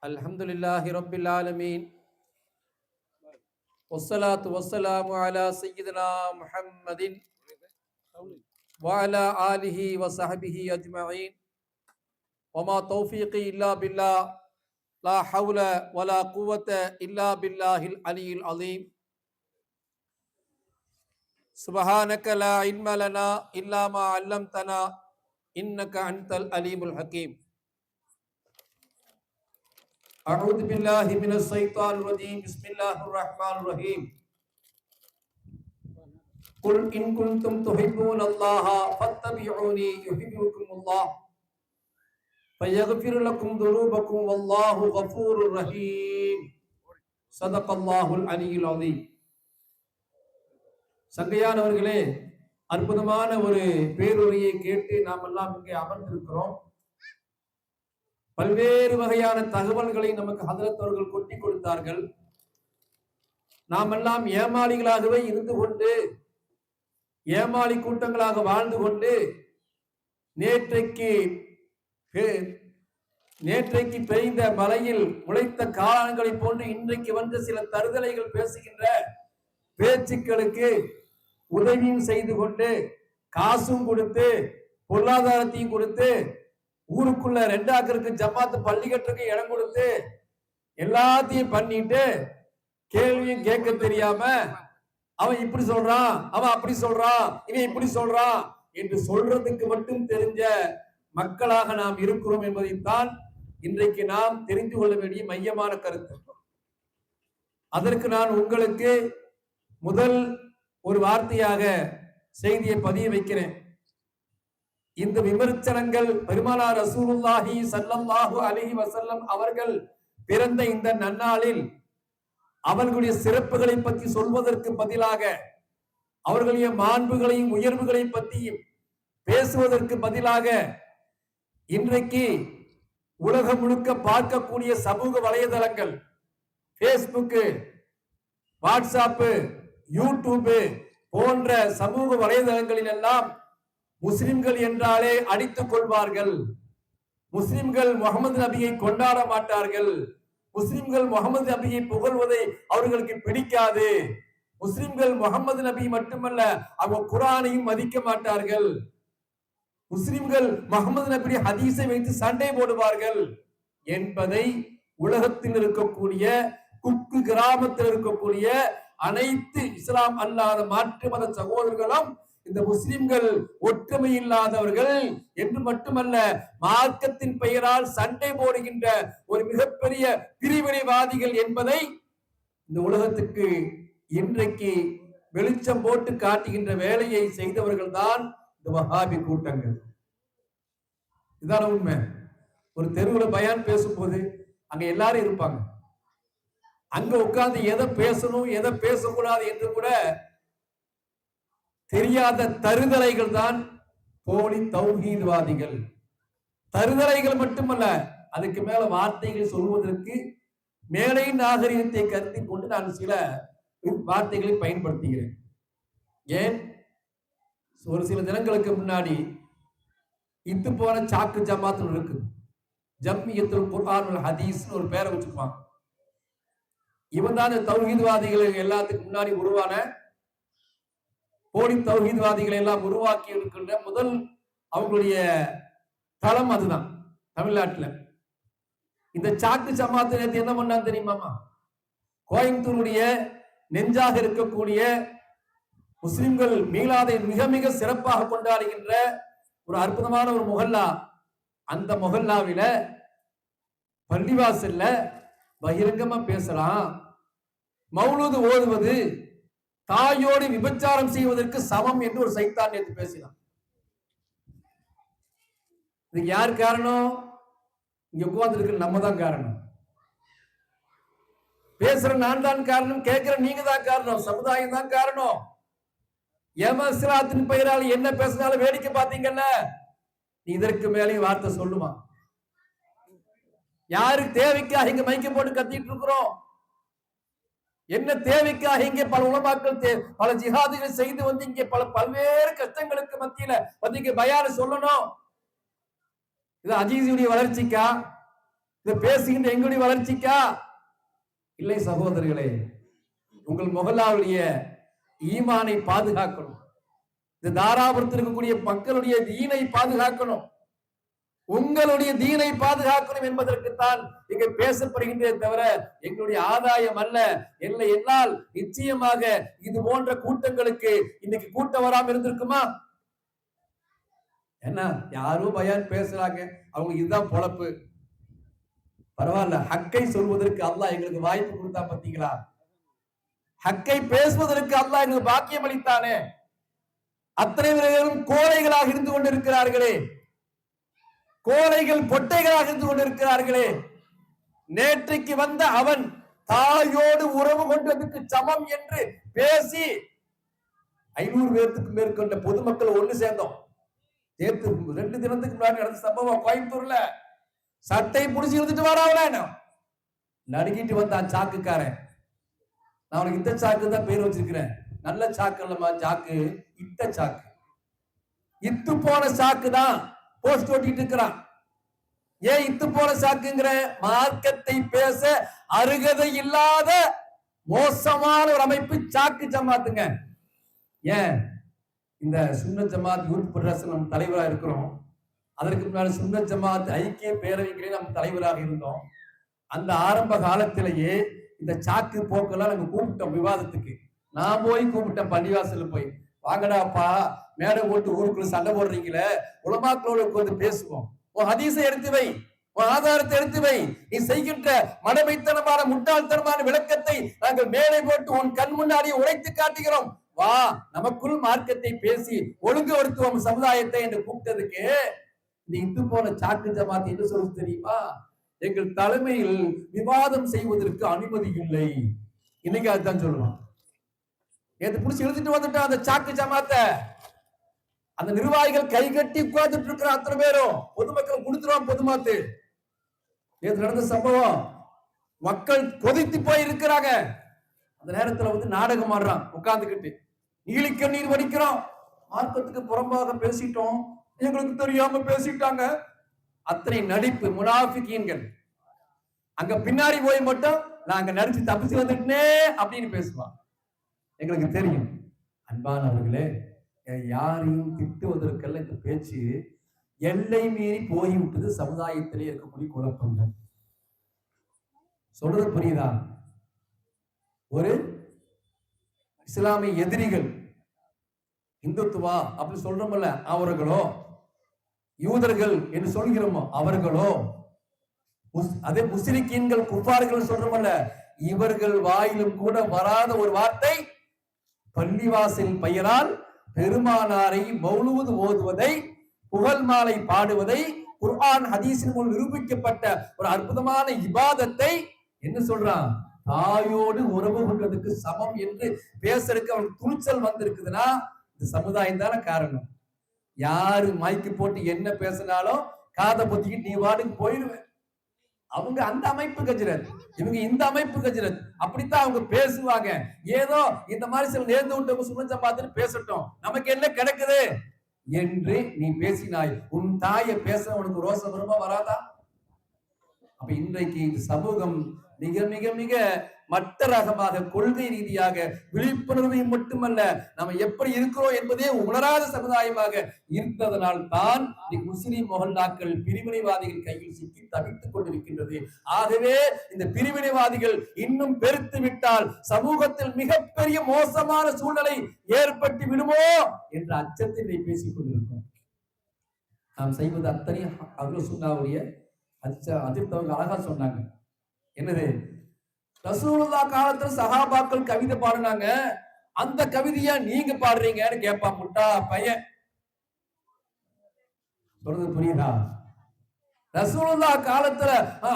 Alhamdulillahi Rabbil Alameen. Wassalatu wassalamu ala Sayyidina Muhammadin wa ala alihi wa sahbihi ajma'in. Wa ma tawfiqi illa billah. La hawla wa la quwwata illa billahil aliyyil azim. Subhanaka la ilma lana illa ma 'allamtana innaka antal alimul hakim. أعوذ بالله من الشيطان الرجيم بسم الله الرحمن الرحيم قل إن كنتم تحبون الله فاتبعوني يحببكم الله فيغفر لكم ذنوبكم والله غفور رحيم صدق الله العلي العظيم. சங்கையானவர்களே, அற்புதமான ஒரு பேருரையை கேட்டு நாம் எல்லாம் இங்கே அமர்ந்திருக்கிறோம். பல்வேறு வகையான தகவல்களை நமக்கு ஹதரத் அவர்கள் கொட்டி கொடுத்தார்கள். நாம் எல்லாம் ஏமாளிகளாகவே இருந்து கொண்டு ஏமாளி கூட்டங்களாக வாழ்ந்து கொண்டு நேற்றைக்கு பெய்த மலையில் முளைத்த காலங்களை போன்று இன்றைக்கு வந்து சில தருதலைகள் பேசுகின்ற பேச்சுக்களுக்கு உதவியும் செய்து கொண்டு காசும் கொடுத்து பொருளாதாரத்தையும் கொடுத்து ஊருக்குள்ள ரெண்டாக்கருக்கு ஜமாத்து பள்ளிக்கட்டுக்கு இடம் கொடுத்து எல்லாத்தையும் பண்ணிட்டு கேள்வியும் கேட்க தெரியாம அவன் இப்படி சொல்றான், அவன் அப்படி சொல்றான், இவன் இப்படி சொல்றான் என்று சொல்றதுக்கு மட்டும் தெரிஞ்ச மக்களாக நாம் இருக்கிறோம் என்பதைத்தான் இன்றைக்கு நாம் தெரிந்து கொள்ள வேண்டிய மையமான கருத்து. அதற்கு நான் உங்களுக்கு முதல் ஒரு வார்த்தையாக செய்தியை பதிய வைக்கிறேன். இந்த விமர்சனங்கள் பெருமானார் ரசூலுல்லாஹி ஸல்லல்லாஹு அலைஹி வஸல்லம் அவர்கள் பிறந்த இந்த நன்னாளில் அவர்களுடைய சிறப்புகளை பற்றி சொல்வதற்கு பதிலாக அவர்களுடைய மாண்புகளையும் உயர்வுகளையும் பற்றியும் பேசுவதற்கு பதிலாக இன்றைக்கு உலகம் முழுக்க பார்க்கக்கூடிய சமூக வலைதளங்கள், பேஸ்புக்கு, வாட்ஸ்அப்பு, யூடியூப் போன்ற சமூக வலைதளங்களில் எல்லாம் முஸ்லிம்கள் என்றாலே அடித்துக் கொள்வார்கள். முஸ்லிம்கள் முகமது நபியை கொண்டாட மாட்டார்கள். முஸ்லிம்கள் முகமது நபியை புகழ்வதை அவர்களுக்கு பிடிக்காது. முஸ்லிம்கள் முகமது நபி மட்டுமல்ல, அவங்க குர்ஆனையும் மதிக்க மாட்டார்கள். முஸ்லிம்கள் முகமது நபி ஹதீஸை வைத்து சண்டை போடுவார்கள் என்பதை உலகத்தில் இருக்கக்கூடிய குக்கு கிராமத்தில் இருக்கக்கூடிய அனைத்து இஸ்லாம் அல்லாத மாற்று மத சகோதரர்களும் இந்த முஸ்லிம்கள் ஒற்றுமை இல்லாதவர்கள் என்று மட்டுமல்ல, மார்க்கத்தின் பெயரால் சண்டை போடுகின்ற ஒரு மிகப்பெரிய பிரிவினைவாதிகள் என்பதை இந்த உலகத்துக்கு இன்றைக்கு வெளிச்சம் போட்டு காட்டுகின்ற வேலையை செய்தவர்கள் தான் இந்த வஹாபி கூட்டங்கள். இதான உண்மை. ஒரு தெருவில் பயான் பேசும்போது அங்க எல்லாரும் இருப்பாங்க. அங்க உட்கார்ந்து எதை பேசணும் எதை பேசக்கூடாது என்று கூட தெரியாத தருதலைகள் தான் போலி தௌஹீத்வாதிகள். தருதலைகள் மட்டுமல்ல, அதுக்கு மேல வார்த்தைகள் சொல்வதற்கு மேலை நாகரிகத்தை கருத்தில் கொண்டு நான் சில வார்த்தைகளை பயன்படுத்துகிறேன். ஏன், ஒரு சில தினங்களுக்கு முன்னாடி இத்து போன சாக்கு ஜமாத்து இருக்கு, ஜம்மியத்துல் குர்ஆன் வல் ஹதீஸ் ஒரு பேரை வச்சிருப்பாங்க. இவன் தான் தௌஹீத்வாதிகள் எல்லாத்துக்கு முன்னாடி உருவான போலி தௌஹீத்வாதிகளை எல்லாம் உருவாக்கி இருக்கின்ற முதல் அவங்களுடைய தளம் அதுதான் தமிழ்நாட்டுல. இந்த சாக்கு ஜமாத்து நேற்று என்ன பண்ணான்னு தெரியுமாமா? கோயம்புத்தூருடைய நெஞ்சாக இருக்கக்கூடிய முஸ்லிம்கள் மீளாதை மிக மிக சிறப்பாக கொண்டாடுகின்ற ஒரு அற்புதமான ஒரு முஹல்லா, அந்த முஹல்லாவில பள்ளிவாசல்ல பகிரங்கமா பேசலாம், மௌலூது ஓதுவது தாயோடு விபச்சாரம் செய்வதற்கு சமம் என்று ஒரு சைத்தான் நேற்று பேசினான். இதுக்கு யார் காரணம்? இங்க உட்கார்ந்து இருக்கிற நம்ம தான் காரணம். பேசுற நான் தான் காரணம், கேட்கிற நீங்க தான் காரணம், சமுதாயம் தான் காரணம். ஏமாசிராத்தின் பெயரால் என்ன பேசினாலும் வேடிக்கை பார்த்தீங்கல்ல, இதற்கு மேலேயும் வார்த்தை சொல்லுமா? யாருக்கு தேவைக்காக இங்க மைக்க போட்டு கத்திட்டு இருக்கிறோம்? என்ன தேவைக்காக இங்கே பல உலமாக்கள் பல ஜிஹாதுகளை செய்து வந்து இங்கே பல்வேறு கஷ்டங்களுக்கு மத்தியில வந்து இங்க பயானை சொல்லணும்? இது அஜீஸுடைய வளர்ச்சிக்கா? இதை பேசுகின்ற எங்களுடைய வளர்ச்சிக்கா? இல்லை சகோதரர்களே, உங்கள் முகல்லாவுடைய ஈமானை பாதுகாக்கணும். இந்த தாராபுரத்தில் இருக்கக்கூடிய மக்களுடைய தீனை பாதுகாக்கணும். உங்களுடைய தீனை பாதுகாக்கணும் என்பதற்குத்தான் இங்க பேசப்படுகின்றே தவிர எங்களுடைய ஆதாயம் அல்ல. இல்லை என்னால் நிச்சயமாக இது போன்ற கூட்டங்களுக்கு இன்னைக்கு கூட்டம் வராம இருந்திருக்குமா? என்ன யாரும் பயான் பேசுறாங்க, அவங்களுக்கு இதுதான் பொழப்பு. பரவாயில்ல, ஹக்கை சொல்வதற்கு அல்லாஹ் எங்களுக்கு வாய்ப்பு கொடுத்தா பாத்தீங்களா? ஹக்கை பேசுவதற்கு அல்லாஹ் எங்களுக்கு பாக்கியம் அளித்தானே. அத்தனை பேரும் கோழைகளாக இருந்து கொண்டிருக்கிறார்களே, கோழைகள் பொட்டைகளாக இருந்து கொண்டிருக்கிறார்களே. நேற்றைக்கு வந்த அவன் தாயோடு உறவு கொண்டதுக்கு சமம் என்று பேசி 500 பேருக்கு மேற்கொண்ட பொதுமக்கள் ஒண்ணு சேர்ந்தோம். நேற்று 2 தினத்துக்கு முன்னாடி நடந்த சம்பவம் கோயம்புத்தூர்ல. சட்டை புடிச்சு இழுத்துட்டு வராவல நடுக்கிட்டு வந்தான் சாக்குக்காரன். நான் அவனுக்கு இத்த சாக்கு தான் பேர் வச்சிருக்கிறேன். நல்ல சாக்கு இல்லமா சாக்கு, இட்ட சாக்கு. இத்து போன சாக்கு தான் போஸ்ட் ஓட்டிட்டு இருக்கிறான். ஏன் இத்து போன சாக்குங்கிற? மார்க்கத்தை பேச அருகதை இல்லாத மோசமான ஒரு அமைப்பு சாக்கு ஜமாத்துங்க. ஏன் இந்த சுன்னத் ஜமாத் யூத் ஃபெடரேஷன் நம்ம தலைவராக இருக்கிறோம். அதற்கு முன்னாடி சுன்னத் ஜமாத் ஐக்கிய பேரவைகளே நம்ம தலைவராக இருந்தோம். அந்த ஆரம்ப காலத்திலேயே இந்த சாக்கு போக்கெல்லாம் நாங்க கூப்பிட்டோம் விவாதத்துக்கு. நான் போய் கூப்பிட்டேன் பள்ளிவாசல்ல போய், வாங்கடாப்பா மேடை போட்டு ஊருக்குள்ள சண்டை போடுறீங்களே, உலமாக்களோட வந்து பேசுவோம். உன் ஹதீஸை எடுத்து வை, உன் ஆதாரத்தை எடுத்து வை. நீ செய்கின்ற மடமைத்தனமான முட்டாள்தனமான விளக்கத்தை நாங்கள் மேடை போட்டு உன் கண் முன்னாடி உடைத்து காட்டுகிறோம். வா, நமக்குள் மார்க்கத்தை பேசி ஒழுங்குபடுத்துவோம் சமுதாயத்தை என்று கூப்பிட்டதுக்கு இந்த இந்து போன சாக்கு ஜமாத் என்ன சொல்லுது தெரியுமா? எங்கள் தலைமையில் விவாதம் செய்வதற்கு அனுமதி இல்லை. இன்னைக்கு அதுதான் சொல்லுவான். நேற்று புடிச்சு எழுதிட்டு வந்துட்டான் அந்த சாக்கு ஜமாத்த. அந்த நிர்வாகிகள் கை கட்டி உட்கார்ந்துட்டு இருக்கிற அத்தனை பேரும் பொதுமக்கள் கொடுத்துருவான் பொதுமாத்து. நேற்று நடந்த சம்பவம், மக்கள் கொதித்து போய் இருக்கிறாங்க. அந்த நேரத்துல வந்து நாடகம் ஆடுறான் உட்கார்ந்துக்கிட்டு. நீலிக்கண்ணீர் வடிக்கிறோம், மார்க்கத்துக்கு புறம்பாக பேசிட்டோம், எங்களுக்கு தெரியாம பேசிட்டாங்க. அத்தனை நடிப்பு முனாஃபிகீன்கள். அங்க பின்னாடி போய் மட்டும் நாங்க நடிச்சு தப்பிச்சு வந்துட்டே அப்படின்னு பேசுவான். எங்களுக்கு தெரியும். அன்பானவர்களே, யாரையும் திட்டுவதற்கெல்லாம் இந்த பேச்சு எல்லை மீறி போய்விட்டது. சமுதாயத்திலே இருக்கக்கூடிய குழப்பங்கள். சொல்றது புரியுதா? ஒரு இஸ்லாமிய எதிரிகள், இந்துத்துவா அப்படி சொல்றோம்ல அவர்களோ, யூதர்கள் என்று சொல்கிறோமோ அவர்களோ, அதே முஸ்லிக்கீன்கள் குஃபார்கள் சொல்றோம்ல, இவர்கள் வாயிலும் கூட வராத ஒரு வார்த்தை பள்ளிவாசல் பெயரால் பெருமானாரை மௌலூது ஓதுவதை, புகழ் மாலை பாடுவதை, குர்ஆன் ஹதீஸின் மூலம் நிரூபிக்கப்பட்ட ஒரு அற்புதமான இபாதத்தை என்ன சொல்றான்? தாயோடு உறவு கொண்டதுக்கு சமம் என்று பேசுறதுக்கு அவனுக்கு துணிச்சல் வந்திருக்குதுன்னா இந்த சமுதாயம் தானே காரணம். யாரு மைக்கு போட்டு என்ன பேசினாலும் காதை பொத்திக்கிட்டு நீ வாடுக்கு போயிடுவேன். அவங்க அந்த அமைப்பு கஜ்ரத், இவங்க இந்த அமைப்பு கஜ்ரத். அப்படித்தான் அவங்க பேசுவாங்க. ஏதோ இந்த மாதிரி சில நேர்ந்து விட்டவங்க சுமஞ்ச பார்த்துட்டு பேசட்டும், நமக்கு என்ன கிடைக்குது என்று நீ பேசினாய். உன் தாயை பேச உனக்கு ரோசம் வருமா வராதா? அப்ப இன்றைக்கு இந்த சமூகம் மிக மிக மிக மட்ட ரகமாக கொள்கை ரீதியாக விழிப்புணர்வை மட்டுமல்ல, நம்ம எப்படி இருக்கிறோம் என்பதே உணராத சமுதாயமாக இருந்ததனால் தான் முஸ்லிம் மொஹல்லாக்கள் பிரிவினைவாதிகள் கையில் சிக்கி தவித்துக் கொண்டிருக்கின்றது. ஆகவே இந்த பிரிவினைவாதிகள் இன்னும் பெருத்து விட்டால் சமூகத்தில் மிகப்பெரிய மோசமான சூழ்நிலை ஏற்பட்டு விடுமோ என்ற அச்சத்தை பேசிக் கொண்டிருக்கிறோம். நாம் செய்வது அத்தனை அஹ்லு சுன்னாவுடைய அதிர்த்தவங்க அழகா சொன்னாங்க. என்னது? ரசூலுல்லாஹ் காலத்துல சஹாபாக்கள் கவிதை பாடுனாங்க, அந்த கவிதையா நீங்க பாடுறீங்கன்னு கேட்பான் முட்டா பையன். சொல்றது புரியுதா? ரசூலுல்லாஹ் காலத்துல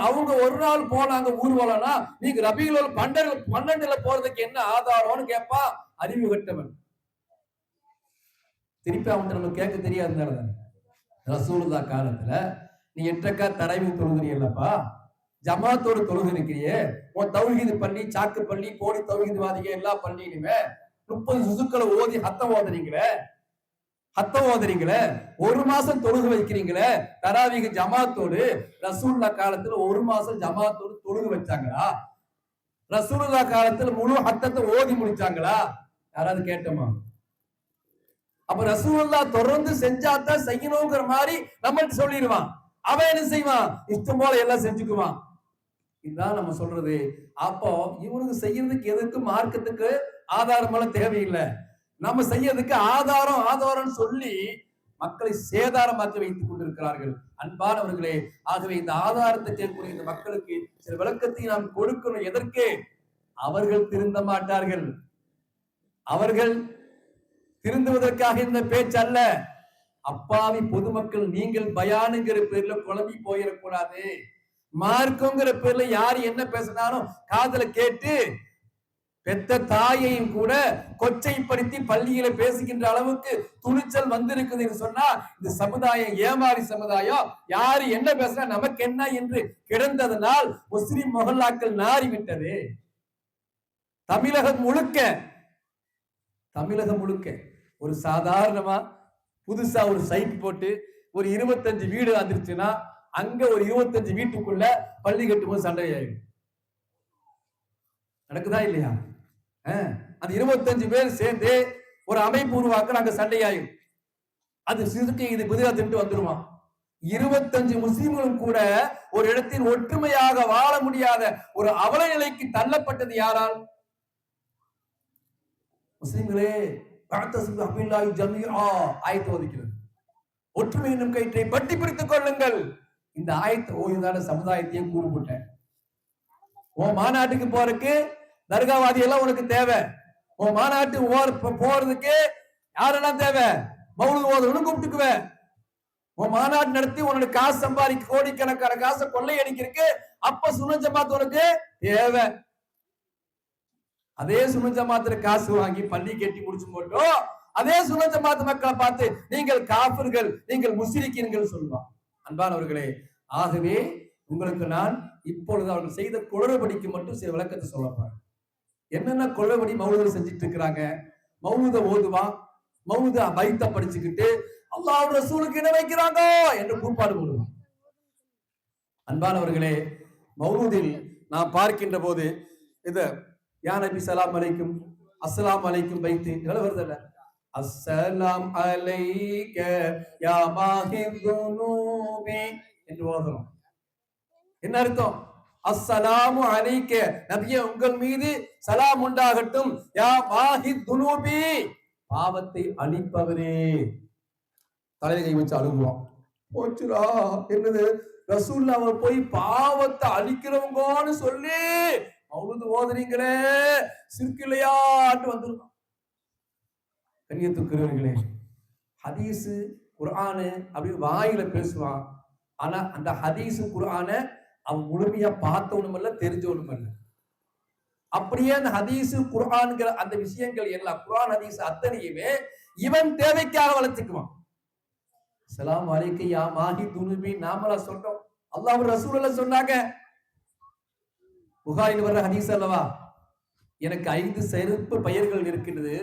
அவங்க ஒரு நாள் போனாங்க ஊர்வலம்னா, நீங்க ரபீஉல் 12 போறதுக்கு என்ன ஆதாரம்னு கேட்பான் அறிவு கட்டவன். திருப்பி அவன் நம்ம கேட்க தெரியாதுனால ரசூலுல்லாஹ் காலத்துல நீ 8 ரக்கா தராவி தொழுகிறீல்லப்பா, ஜமாத்தோடு தொழுகை இருக்கிறியே, உன் தௌஹீது பள்ளி, சாக்கு பள்ளி, போலி தௌஹீதுவாதிக எல்லா பள்ளியிலுமே 30 ஜுசுக்களை ஓதி ஹத்தம் ஓதுறீங்களே, ஹத்த ஓதுறீங்களே, ஒரு மாசம் தொழுகு வைக்கிறீங்களே, தராவீக ஜமாத்தோடு ரசூலுல்லா காலத்துல ஒரு மாசம் ஜமாத்தோடு தொழுகு வச்சாங்களா? ரசூலுல்லா காலத்துல முழு ஹத்தத்தை ஓதி முடிச்சாங்களா? யாராவது கேட்டோமா? அப்ப ரசூலுல்லா தொடர்ந்து செஞ்சாதான் செய்யணுங்கிற மாதிரி நம்மள்ட்ட சொல்லிடுவான். அவன் என்ன செய்வான்? இஷ்டம் போல எல்லாம் செஞ்சுக்குவான். இதுதான் நம்ம சொல்றது. அப்போ இவனுக்கு செய்யறதுக்கு எதுக்கு மார்க்கத்துக்கு ஆதாரமெல்லாம் தேவையில்லை. நம்ம செய்யறதுக்கு ஆதாரம் சொல்லி மக்களை சேதாரமாக்கி வைத்துக் கொண்டிருக்கிறார்கள். அன்பானவர்களே, ஆகவே இந்த ஆதாரத்தை கேட்கக்கூடிய இந்த மக்களுக்கு சில விளக்கத்தை நாம் கொடுக்கணும். எதற்கு? அவர்கள் திருந்த மாட்டார்கள். அவர்கள் திருந்துவதற்காக இந்த பேச்சு அல்ல. அப்பாவி பொதுமக்கள் நீங்கள் பயானுங்கிற பேர்ல குழம்பி போயிடக்கூடாது. மார்க்கங்கிற பேர்ல யாரு என்ன பேசினாலும் காதல கேட்டு பெத்த தாயையும் கூட கொச்சைப்படுத்தி பள்ளியில பேசுகின்ற அளவுக்கு துணிச்சல் வந்திருக்குதுன்னு சொன்னா இந்த சமுதாயம் ஏமாறி சமுதாயம். யாரு என்ன பேசுனா நமக்கு என்ன என்று கிடந்ததனால் முஸ்லிம் மொஹல்லாக்கள் நாறிவிட்டது. தமிழகம் முழுக்க ஒரு சாதாரணமா புதுசா ஒரு சைட் போட்டு ஒரு 25 வீடு வந்துருச்சுன்னா அங்க ஒரு 25 வீட்டுக்குள்ள பள்ளி கட்டும் போது சண்டை ஆயிடும். நடக்குதா இல்லையா? அந்த 25 பேர் சேர்ந்து ஒரு அமைப்பு உருவாக்க அங்க சண்டையாயும் அது சிறுக்கை இது புதிதா திட்டு வந்துருவான். 25 முஸ்லிம்களும் கூட ஒரு இடத்தில் ஒற்றுமையாக வாழ முடியாத ஒரு அவல நிலைக்கு தள்ளப்பட்டது யாரால்? முஸ்லிம்களே ஆயத்தை ஒதுக்கிறது. ஒற்றுமை என்னும் கயிற்றை பட்டி பிடித்துக் கொள்ளுங்கள். இந்த ஆயத்தை ஓய்வுதான சமுதாயத்தையும் கூறு போட்டேன். உன் மாநாட்டுக்கு போறதுக்கு தர்காவாதி எல்லாம் உனக்கு தேவை. உன் மாநாட்டு போறதுக்கு யாரெல்லாம் தேவை? மௌலூத் ஓதுறவனு கூப்பிட்டுக்குவேன். உன் மாநாட்டு நடத்தி உனக்கு காசு சம்பாதிக்க கோடிக்கணக்கான காசை கொள்ளையடிக்கிறதுக்கு அப்ப சுன்ன ஜமாத் உனக்கு தேவை. அதே சுன்ன ஜமாத்துல காசு வாங்கி பள்ளி கட்டி முடிச்சு போட்டோம். அதே சுன்ன ஜமாத் மக்களை பார்த்து நீங்கள் காஃபிர்கள், நீங்கள் முஸ்லிக்கீன்கள் சொல்லுவான். அன்பானவர்களே, ஆகவே உங்களுக்கு நான் இப்பொழுது அவர்கள் செய்த குளறுபடிக்கு மட்டும் சில விளக்கத்தை சொல்லப்போறேன். என்னென்ன குளறுபடி மௌலூத் செஞ்சுட்டு இருக்கிறாங்க? மௌலூத ஓதுவான், மௌலூத பைத்த படிச்சுக்கிட்டு அல்லாஹ் ரசூலுக்கு இணை வைக்கிறாங்க என்று கூப்பாடு போடுவான். அன்பானவர்களே, மௌலூதில் நாம் பார்க்கின்ற போது இது யா நபி ஸலாம் அலைக்கும் அஸ்ஸலாம் அலைக்கும் பைத்து இதெல்லாம் வருதுல்ல. அஸ்ஸலாம் அலைக்க யா மாஹித் துனூபி என்று ஓதுறோம். என்ன அர்த்தம்? அஸ்ஸலாமு அலைக்க, நபியே உங்கள் மீது சலாம் உண்டாகட்டும். யா மாஹித் துனூபி, பாவத்தை அழிப்பவரே. தலையை கை வச்சு அழுகுவோம். போச்சுரா, என்னது ரசூலுல்லாஹ் போய் பாவத்தை அழிக்கிறவங்கன்னு சொல்லி மௌலூத் ஓதுறீங்களே, சிர்க் இல்லையான்னு வந்துருக்கும். கண்ணியத்துக்குரியவர்களே, ஹதீஸ் குர்ஆனு அப்படி வாயில பேசுவான். ஆனா அந்த ஹதீஸ் குர்ஆன அவன் முழுமையா பார்த்தவனும் இல்ல, தெரிஞ்சவனும் இல்ல. அப்படியே அந்த ஹதீஸ் குர்ஆன்ங்கிற அந்த விஷயங்கள் எல்லாம், குர்ஆன் ஹதீஸ் அத்தனையுமே இவன் தேவைக்காக வளர்த்துக்குவான். ஸலாம் அலைக்க யா மாஹி துனூபி நாமளா சொல்றோம், அல்லாஹ் ரசூலுல்லாஹ் சொன்னாங்க. புகாரில் வர்ற ஹதீஸ் அல்லவா, எனக்கு 5 சிறப்பு பெயர்கள் இருக்கின்றது,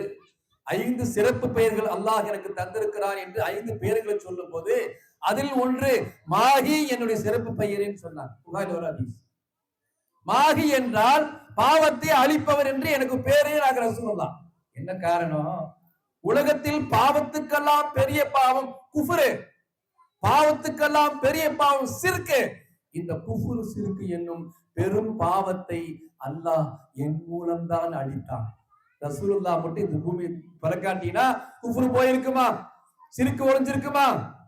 5 சிறப்பு பெயர்கள் அல்லாஹ் எனக்கு தந்திருக்கிறான் என்று 5 பெயர்களை சொல்லும் போது அதில் ஒன்று மாஹி என்னுடைய சிறப்பு பெயர் என்று சொன்னார். புகாரில் வர்ற ஹதீஸ். மாஹி என்றால் பாவத்தை அழிப்பவர் என்று எனக்கு பேரே நாங்கள் ரசூலுல்லாஹ். என்ன காரணம்? உலகத்தில் பாவத்துக்கெல்லாம் பெரிய பாவம் குஃப்ரு, பாவத்துக்கெல்லாம் பெரிய பாவம் சிர்க்கு. இந்த குஃப்ரு சிர்க்கு என்னும் பெரும் பாவத்தை அல்லாஹ் என் மூலம்தான் அழித்தான். ரசூலுல்லாஹ் மட்டும் இந்த பூமி பறக்காட்டினா குஃப்ரு போயிருக்குமா? சிர்க்கு ஒளிஞ்சிருக்குமா?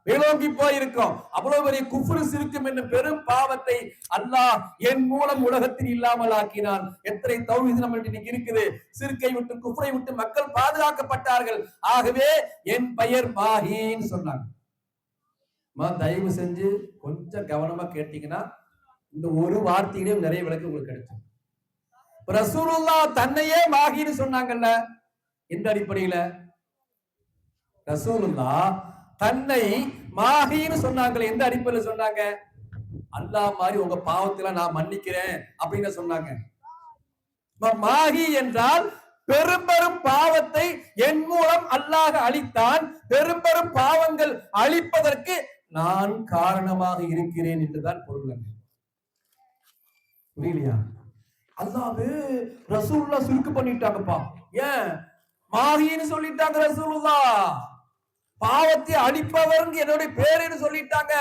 வேலோங்கி போயிருக்கும். அவ்வளவு பெரிய குஃப்ரு சிர்க்கும் என்னும் பெரும் பாவத்தை அல்லாஹ் என் மூலம் உலகத்தில் இல்லாமல் ஆக்கினான். எத்தனை தௌஹீத் நம்மள்ட்ட இன்னைக்கு இருக்குது. சிர்க்கை விட்டு குஃப்ரை விட்டு மக்கள் பாதுகாக்கப்பட்டார்கள். ஆகவே என் பெயர் மாஹின்னு சொன்னாங்க. தயவு செஞ்சு கொஞ்சம் கவனமா கேட்டீங்கன்னா இந்த ஒரு வார்த்தையிலே நிறைய விளக்கம் உங்களுக்கு கிடைக்கும். ரசூலுல்லாஹ் தன்னையே மாஹின்னு சொன்னாங்கல்ல, இந்த அடிப்படையில ரசூலுல்லாஹ் தன்னை மாஹின்னு சொன்னாங்களே, எந்த அடிப்படையில் சொன்னாங்க? அல்லாஹ் மாதிரி உங்க பாவத்துல நான் மன்னிக்கிறேன் அப்படின்னு சொன்னாங்க. மாஹி என்றால் பெரும் பெரும் பாவத்தை என் மூலம் அல்லாஹ் அழித்தான், பெரும் பெரும் பாவங்கள் அழிப்பதற்கு நான் காரணமாக இருக்கிறேன் என்றுதான் பொருள். புரியலையா? அல்லாஹ் ரசூலுல்லாஹ் சுருக்கு பண்ணிட்டாங்கப்பா. ஏன் மாஹின்னு சொல்லிட்டாங்க? ரசூலுல்லாஹ் பாவத்தை அழிப்பவர் என்னுடைய பேருன்னு சொல்லிட்டாங்க.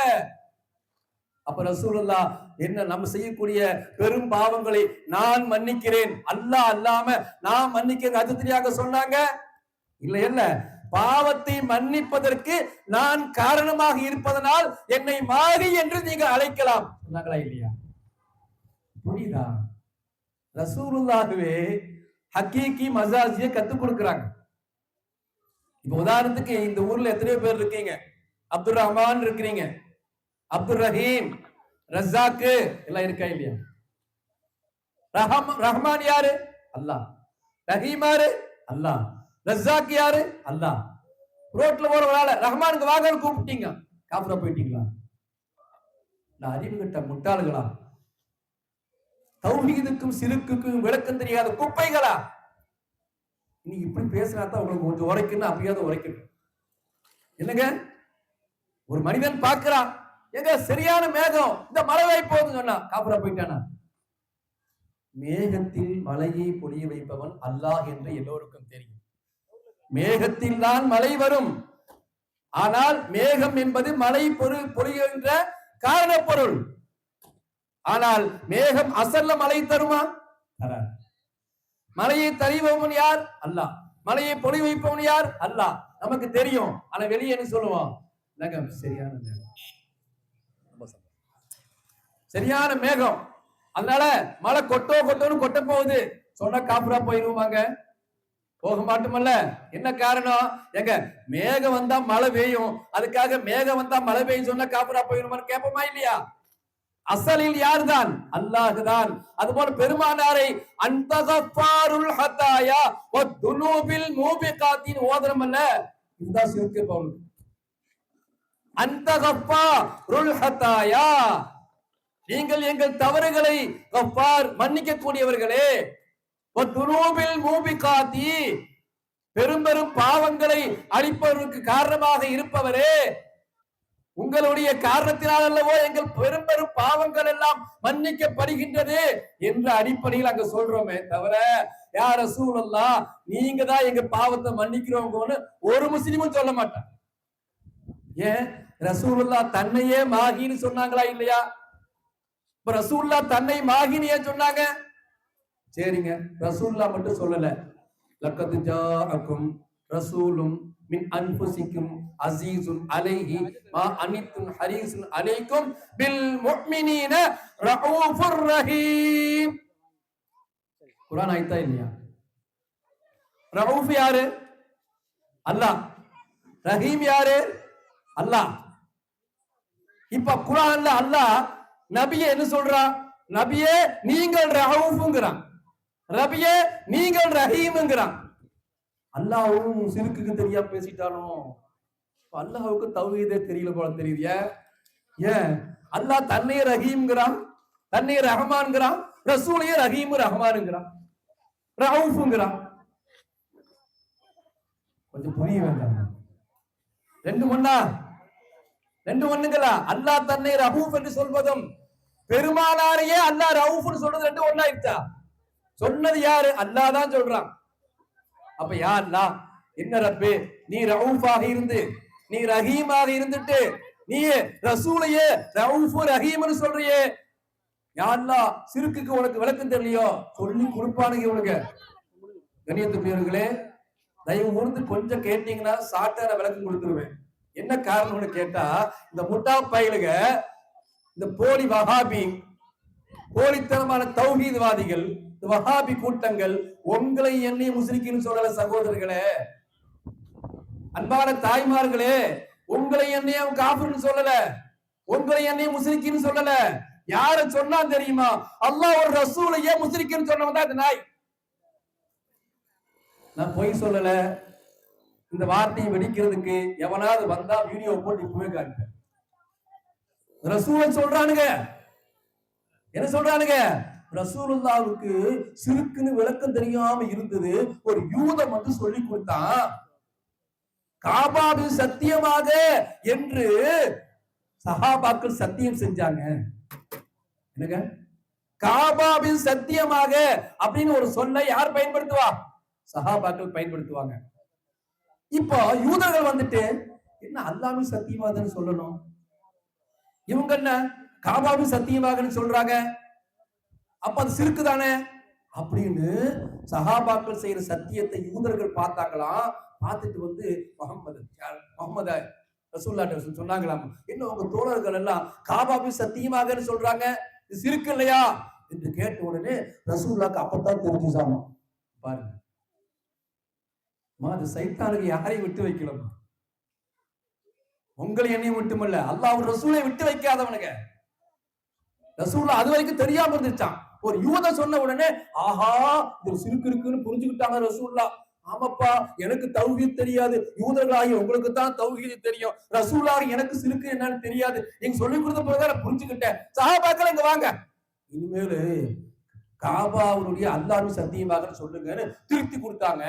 அப்ப ரசூலுல்லாஹ் என்ன நம்ம செய்யக்கூடிய பெரும் பாவங்களை நான் மன்னிக்கிறேன், அல்லாஹ் அல்லாம நான் மன்னிக்கிறேன் அது தெரியாத சொன்னாங்க? இல்ல இல்ல, பாவத்தை மன்னிப்பதற்கு நான் காரணமாக இருப்பதனால் என்னை மாறி என்று நீங்க அழைக்கலாம் சொன்னாங்களா இல்லையா? புரியுதா? ரசூலுல்லாஹ்வே ஹக்கீகி மஜாஜியை கத்துக் கொடுக்கிறாங்க. இப்ப உதாரணத்துக்கு இந்த ஊர்ல எத்தனையோ பேர் இருக்கீங்க, அப்துல் ரஹ்மான் இருக்கிறீங்க, அப்துல் ரஹீம், ரஸாக்கு எல்லாம் இருக்கா இல்லையா? ரஹ்மான் யாரு? அல்லாஹ். ரஹீம் யாரு? அல்லாஹ். ரஸாக் யாரு? அல்லாஹ். ரோட்ல போற ஒரு ஆளை ரஹ்மானுக்கு வாங்கன்னு கூப்பிட்டீங்க, காஃபிரா போயிட்டீங்களா? அறிவு கட்ட முட்டாளுகளா? தௌஹீதுக்கும் சிறுக்குக்கும் விளக்கம் தெரியாத குப்பைகளா? நீ இப்படி பேசினா தான் உங்களுக்கு கொஞ்சம் உரைக்கணும், அப்படியாவது உரைக்கணும். என்னங்க, ஒரு மனிதன் பார்க்கிறான், எங்க சரியான மேகம், இந்த மழை வாய் போகுதுன்னு சொன்னா காஃபிரா போயிட்டானா? மேகத்தில் மழையை பொழிய வைப்பவன் அல்லாஹ் என்று எல்லோருக்கும் தெரியும். மேகத்தில் தான் மழை வரும். ஆனால் மேகம் என்பது மழை பொழிகின்ற காரண பொருள். ஆனால் மேகம் அசல்ல மழை தருமா? தராது. மழையை தருபவன் யார்? அல்லாஹ். மழையை பொழி வைப்பவன் யார்? அல்லாஹ். நமக்கு தெரியும். ஆனா வெளியே என்ன சொல்லுவான்? சரியான மேகம், சரியான மேகம், அதனால மழை கொட்டோன்னு கொட்ட போகுது சொன்னா காஃபிரா போயிருவாங்க? போக மாட்டோமல்ல. என்ன காரணம்? எங்க மேகம் வந்தா மழை பெய்யும், அதுக்காக மேகம் வந்தா மழை பெய்யும் சொன்னா காஃபிரா போயிருமான்னு கேட்போமா இல்லையா? அசலில் யார் தான்? அல்லாஹ் தான். அதுபோல பெருமானாரை அன்தகஃபாருல் ஹதாயா வதுனூபில் மூபிகாத்தின் ஓதரமல்ல, இதுதான் சிறுக்கு பவுல். அன்தகஃபாருல் ஹதாயா, நீங்கள் எங்கள் தவறுகளை கஃபார் மன்னிக்க கூடியவர்களே, வதுனூபில் மூபிகாத்தி பெரும் பெரும் பாவங்களை அழிப்பதற்கு காரணமாக இருப்பவரே, உங்களுடைய காரணத்தினால் அல்லவோ எங்கள் பெரும் பெரும் பாவங்கள் எல்லாம் மன்னிக்கப்படுகின்றது என்ற அடிப்படையில் அங்க சொல்றோமே தவிர, யா ரசூலல்லாஹ் நீங்க தான் எங்க பாவத்தை மன்னிக்கிறவங்கன்னு ஒரு முஸ்லிமும் சொல்ல மாட்டான். ஏன்? ரசூலுல்லாஹ் தன்னையே மாகின்னு சொன்னாங்களா இல்லையா? இப்ப ரசூலுல்லாஹ் தன்னை மாகின்னு ஏன் சொன்னாங்க? சரிங்க, ரசூலுல்லாஹ் மட்டும் சொல்லல. லக்கத் ஜாஅக்கும் ரசூலும் மின் அன்ஃபுசிக்கும் அஸீஸுன் அலைஹி மா அனித்தும் ஹரீஸுன் அலைக்கும் பில் முஃமினீன ரഊஃபுர் ரஹீம். குர்ஆன் ஆயத்தா இல்லையா? ரഊஃப் யாரு? அல்லாஹ். ரஹீம் யாரு? அல்லாஹ். இப்ப குர்ஆன்ல அல்லாஹ் நபியே என்ன சொல்றான்? நபியே நீங்கள் ரഊஃப்ங்கறான், நபியே நீங்கள் ரஹீம்ங்கறான். அல்லாஹ்வும் சிறுக்குக்கு தெரியாம பேசிட்டாலும் அல்லாஹ்வுக்கு தௌஹீதே தெரியல போல தெரியுது. ஏன்? அல்லாஹ் தன்னை ரஹீம்ங்கறான், தன்னை ரஹ்மான்ங்கறான், ரசூலையே ரஹீம் ரஹ்மான்ங்கறான், ரഊஃப்ங்கறான். கொஞ்சம் புரிய வேண்டாம்? ரெண்டு ஒண்ணா? ரெண்டு ஒண்ணுங்களா? அல்லாஹ் தன்னை ரഊஃப் என்று சொல்வதும் பெருமானாரையே அல்லாஹ் ரഊஃப்னு சொல்றது ரெண்டு ஒண்ணாயிடுச்சா? சொன்னது யாரு? அல்லாஹ் தான் சொல்றான். அப்ப யா அல்லாஹ், என்ன ரப்பே, நீ ரഊஃபாக இருந்து நீ ரஹீமாக இருந்துட்டு நீ ரசூலையே ரഊஃப் ரஹீம்னு சொல்றியே, யா அல்லாஹ் சிறுக்குக்கு உனக்கு விளக்கம் தெரியலையோ? சொல்லி கொடுப்பானுங்க இவனுங்க. கண்ணியத்துக்குரியவர்களே, தயவு கூர்ந்து கொஞ்சம் கேட்டீங்கன்னா சாட்டான விளக்கம் கொடுத்துருவேன். என்ன காரணம்னு கேட்டா, இந்த முட்டா பயலுக, இந்த போலி வஹாபி, போலித்தனமான தௌஹீத்வாதிகள், வஹாபி கூட்டங்கள் உங்களை என்னை முஸ்லிம்னு சொல்லல சகோதரர்களே, அன்பான தாய்மார்களே, உங்களை என்னையும் காஃபிர்னு சொல்லல, உங்களை என்னையும் முஸ்லிம்னு சொல்லல. யார சொன்னா தெரியுமா? அல்லாஹ் ஒரு ரசூலையே முஸ்லிம்னு சொன்னவன் தான் இந்த நாய். நான் பொய் சொல்லல. இந்த வார்த்தையை வெடிக்கிறதுக்கு எவனாவது வந்தா வீடியோ போட்டு இப்பவே காட்டுங்க. ரசூலை சொல்றானுங்க. என்ன சொல்றானுங்க? ரசூலுல்லாவுக்கு சிறுக்குன்னு விளக்கம் தெரியாம இருந்தது. ஒரு யூதம் வந்து சொல்லி கொடுத்தான். காபாவில் சத்தியமாக என்று சஹாபாக்கள் சத்தியம் செஞ்சாங்க. என்னங்க, காபாவில் சத்தியமாக அப்படின்னு ஒரு சொல்லை யார் பயன்படுத்துவா? சஹாபாக்கள் பயன்படுத்துவாங்க. இப்போ யூதர்கள் வந்துட்டு என்ன அல்லாஹ்வின் சத்தியமாகன்னு சொல்லணும், இவங்க என்ன காபாவின் சத்தியமாகன்னு சொல்றாங்க, அப்ப அது சிறுக்கு தானே அப்படின்னு சஹாபாக்கள் செய்யற சத்தியத்தை யூதர்கள் பார்த்தாங்களாம். பார்த்துட்டு வந்து முகமது ரசூலுல்லாஹி சொன்னாங்களாம், என்ன உங்க தோழர்கள் எல்லாம் காபாவின் சத்தியமாகன்னு சொல்றாங்க, இது சிறுக்கு இல்லையா என்று கேட்ட உடனே ரசூலுல்லாஹ்க்கு அப்பதான் தெரிஞ்சுச்சாமா. பாருங்க, அது சைத்தானுக்கு யாரையும் விட்டு வைக்கலமா, உங்களை என்னையும் விட்டுமல்ல, அல்லாஹ் ரசூலை விட்டு வைக்காதவனுங்க. ரசூலுல்லாஹ் அது வரைக்கும் தெரியாம இருந்துச்சான். ஒரு யூத சொன்ன உடனே ஆஹா இது சிறுக்கு இருக்குன்னு புரிஞ்சுக்கிட்டாங்க ரசூலுல்லாஹ். ஆமாப்பா, எனக்கு தௌஹீத் தெரியாது, யூதர்களாகி உங்களுக்கு தான் தௌஹீத் தெரியும், ரசூலுல்லாஹ் எனக்கு சிறுக்கு என்னன்னு தெரியாது, நீங்க சொல்லி கொடுத்த போதுதான் புரிஞ்சுக்கிட்டேன். சஹாபாக்கள் இங்க வாங்க, இனிமேல் காபாவுடைய அல்லாஹ்வின் சத்தியமாக சொல்லுங்கன்னு திருத்தி கொடுத்தாங்க.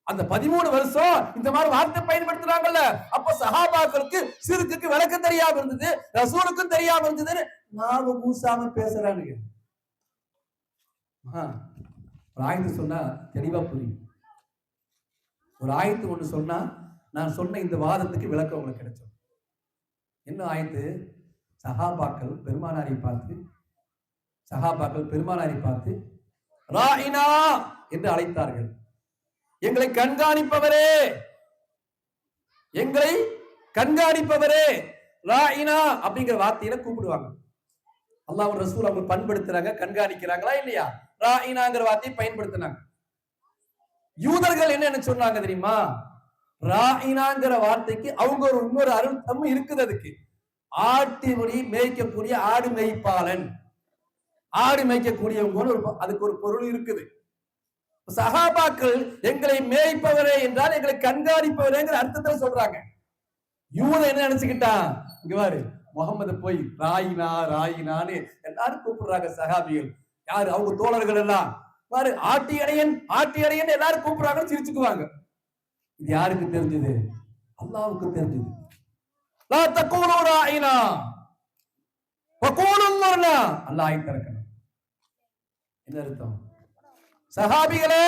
அந்த 13 வருஷம் இந்த மாதிரி வார்த்தை பயன்படுத்துறாங்கல்ல, அப்ப சஹாபாக்களுக்கு சிறுக்குக்கு விளக்கம் தெரியாம இருந்தது, ரசூலுக்கும் தெரியாம இருந்ததுன்னு நாம மூசாம பேசுறானுங்க. ஒரு ஆயத்து சொன்னா தெளிவா புரியும். ஒரு ஆயத்து ஒண்ணு சொன்னா நான் சொன்ன இந்த வாதத்துக்கு விளக்கம் உங்களுக்கு கிடைச்சோம். என்ன ஆயத்து? சஹாபாக்கள் பெருமானாரை பார்த்து ராயினா என்று அழைத்தார்கள். எங்களை கண்காணிப்பவரே, எங்களை கண்காணிப்பவரே, ராயினா அப்படிங்கிற வார்த்தையில கூப்பிடுவாங்க. அல்லாஹ் ரசூல் அவங்க பண்படுத்துறாங்க, கண்காணிக்கிறாங்களா இல்லையா, ராயினாங்கிற வார்த்தையை பயன்படுத்தினாங்க. யூதர்கள் என்ன சொன்னாங்க தெரியுமா? ராயினாங்கிற வார்த்தைக்கு அவங்க ஒரு இன்னொரு அர்த்தம் இருக்குது. அதுக்கு ஆட்டிபடி மேய்க்கக்கூடிய ஆடு மேய்ப்பாளன், ஆடு மேய்க்கக்கூடியவங்க, அதுக்கு ஒரு பொருள் இருக்குது. சஹாபாக்கள் எங்களை மேய்ப்பவரே என்றால் எங்களை கண்காணிப்பவரேங்கிற அர்த்தத்துல சொல்றாங்க. யூத என்ன நினைச்சுக்கிட்டான், இங்க பாரு முகமது போய் ராயினா ராயினான்னு எல்லாரும் கூப்பிடுறாங்க. சஹாபிகள் யாரு? அவங்க தோழர்கள் எல்லாம் பாரு ஆட்டி அடையன் எல்லாரும் கூப்பிடுறாங்க, சிரிச்சுக்குவாங்க. இது யாருக்கு தெரிஞ்சது? அல்லாஹ்வுக்கு தெரிஞ்சது. லா தகூலு ராயினா வகூலு அல்லாஹ்னா, அல்லாஹ் தரக்கணும். என்ன அர்த்தம்? சஹாபிகளே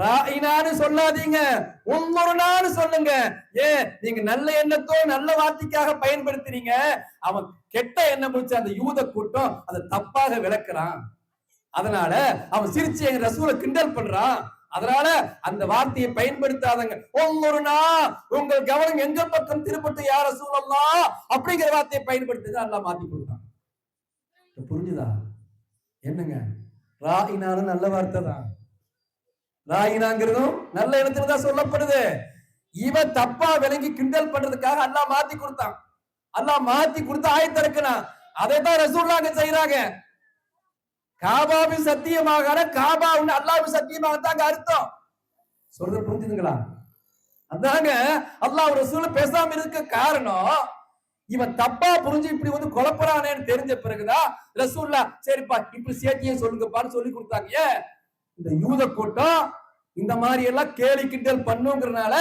ராயினான்னு சொல்லாதீங்க, உன்னுருனான்னு சொல்லுங்க. ஏன் நீங்க நல்ல எண்ணத்தோ நல்ல வார்த்தைக்காக பயன்படுத்துறீங்க, அவன் கெட்ட எண்ணம் முடிச்ச அந்த யூத கூட்டம் அதை தப்பாக விளக்குறான். அதனால அவன் சிரிச்சு எங்க ரசூலை கிண்டல் பண்றான். அதனால அந்த வார்த்தையை பயன்படுத்தாதங்க. உன்னுருனா, உங்கள் கவனம் எங்க பக்கம் திருப்பட்டு யார் ரசூலல்லாஹ் அப்படிங்கிற வார்த்தையை பயன்படுத்துங்க, அல்லாஹ் மாத்தி கொடுத்தான். புரிஞ்சுதா? என்னங்க, ராயினாலும் நல்ல வார்த்தை தான், ராயினாங்கிறதும் நல்ல இடத்துல தான் சொல்லப்படுது. இவன் தப்பா விளங்கி கிண்டல் பண்றதுக்காக அல்லாஹ் மாத்தி கொடுத்தான். அல்லாஹ் மாத்தி கொடுத்து ஆயத்து இறக்குனான். அதை தான் ரசூலுல்லாஹ் செய்யறாங்க. காபாவின் சத்தியமாக, காபா அல்லாஹ்வின் சத்தியமாக தாங்க அர்த்தம். சொல்றது புரிஞ்சுதுங்களா? அதாங்க அல்லாஹ் ரசூல் பேசாம இருக்க காரணம், இவன் தப்பா புரிஞ்சு இப்படி வந்து குழப்பறானேன்னு தெரிஞ்ச பிறகுதான் ரசூலுல்லாஹ் சரிப்பா இப்படி சேர்த்தியே சொல்லுங்கப்பான்னு சொல்லி கொடுத்தாங்க. இந்த யூத கூட்டம் இந்த மாதிரி எல்லாம் கேலி கிண்டல் பண்ணுங்கிறனால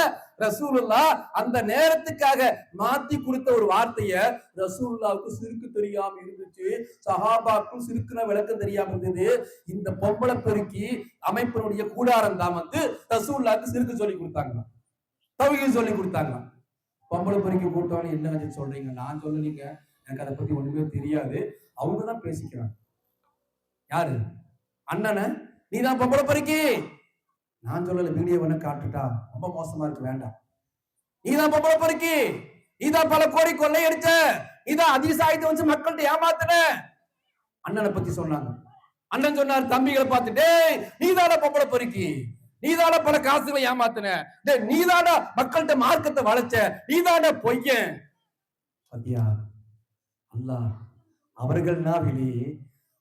ரசூலுல்லாஹ் அந்த நேரத்துக்காக மாத்தி கொடுத்த ஒரு வார்த்தைய ரசூலுல்லாஹ்வுக்கு சிறுக்கு தெரியாம இருந்துச்சு, சஹாபாக்கும் சிறுக்குன விளக்கம் தெரியாம இருந்தது. இந்த பொம்பளை பெருக்கி அமைப்பினுடைய கூடாரம் தான் வந்து ரசூலுல்லாஹ்வுக்கு சிறுக்கு சொல்லி கொடுத்தாங்க, தௌஹீத் சொல்லி கொடுத்தாங்க. பொம்பளை பெருக்கி கூட்டம்னு என்ன சொல்றீங்க? நான் சொல்லலீங்க, எனக்கு அதை பத்தி ஒண்ணுமே தெரியாது, அவங்கதான் பேசிக்கிறாங்க. யாரு? அண்ணனை நீதான் பொம்பளை பெருக்கி? நான் சொல்லல, வீடியோ வேணா காட்டுட்டா, ரொம்ப மோசமா இருக்கு, வேண்டாம். நீதான் பொம்பளை பெருக்கி, நீதான் பல கோடி கொள்ளை அடிச்ச, நீதான் அதிசாயத்தை வச்சு மக்கள்கிட்ட ஏமாத்துன. அண்ணனை பத்தி சொன்னாங்க. அண்ணன் சொன்னார் தம்பிகளை பார்த்துட்டு, நீதான பொம்பளை பெருக்கி, நீதான பல காசுகளை ஏமாத்துன, நீதான மக்கள்கிட்ட மார்க்கத்தை வளைச்ச, நீதான பொய்யன். பத்தியா? அல்லாஹ் அவர்கள் நாவிலே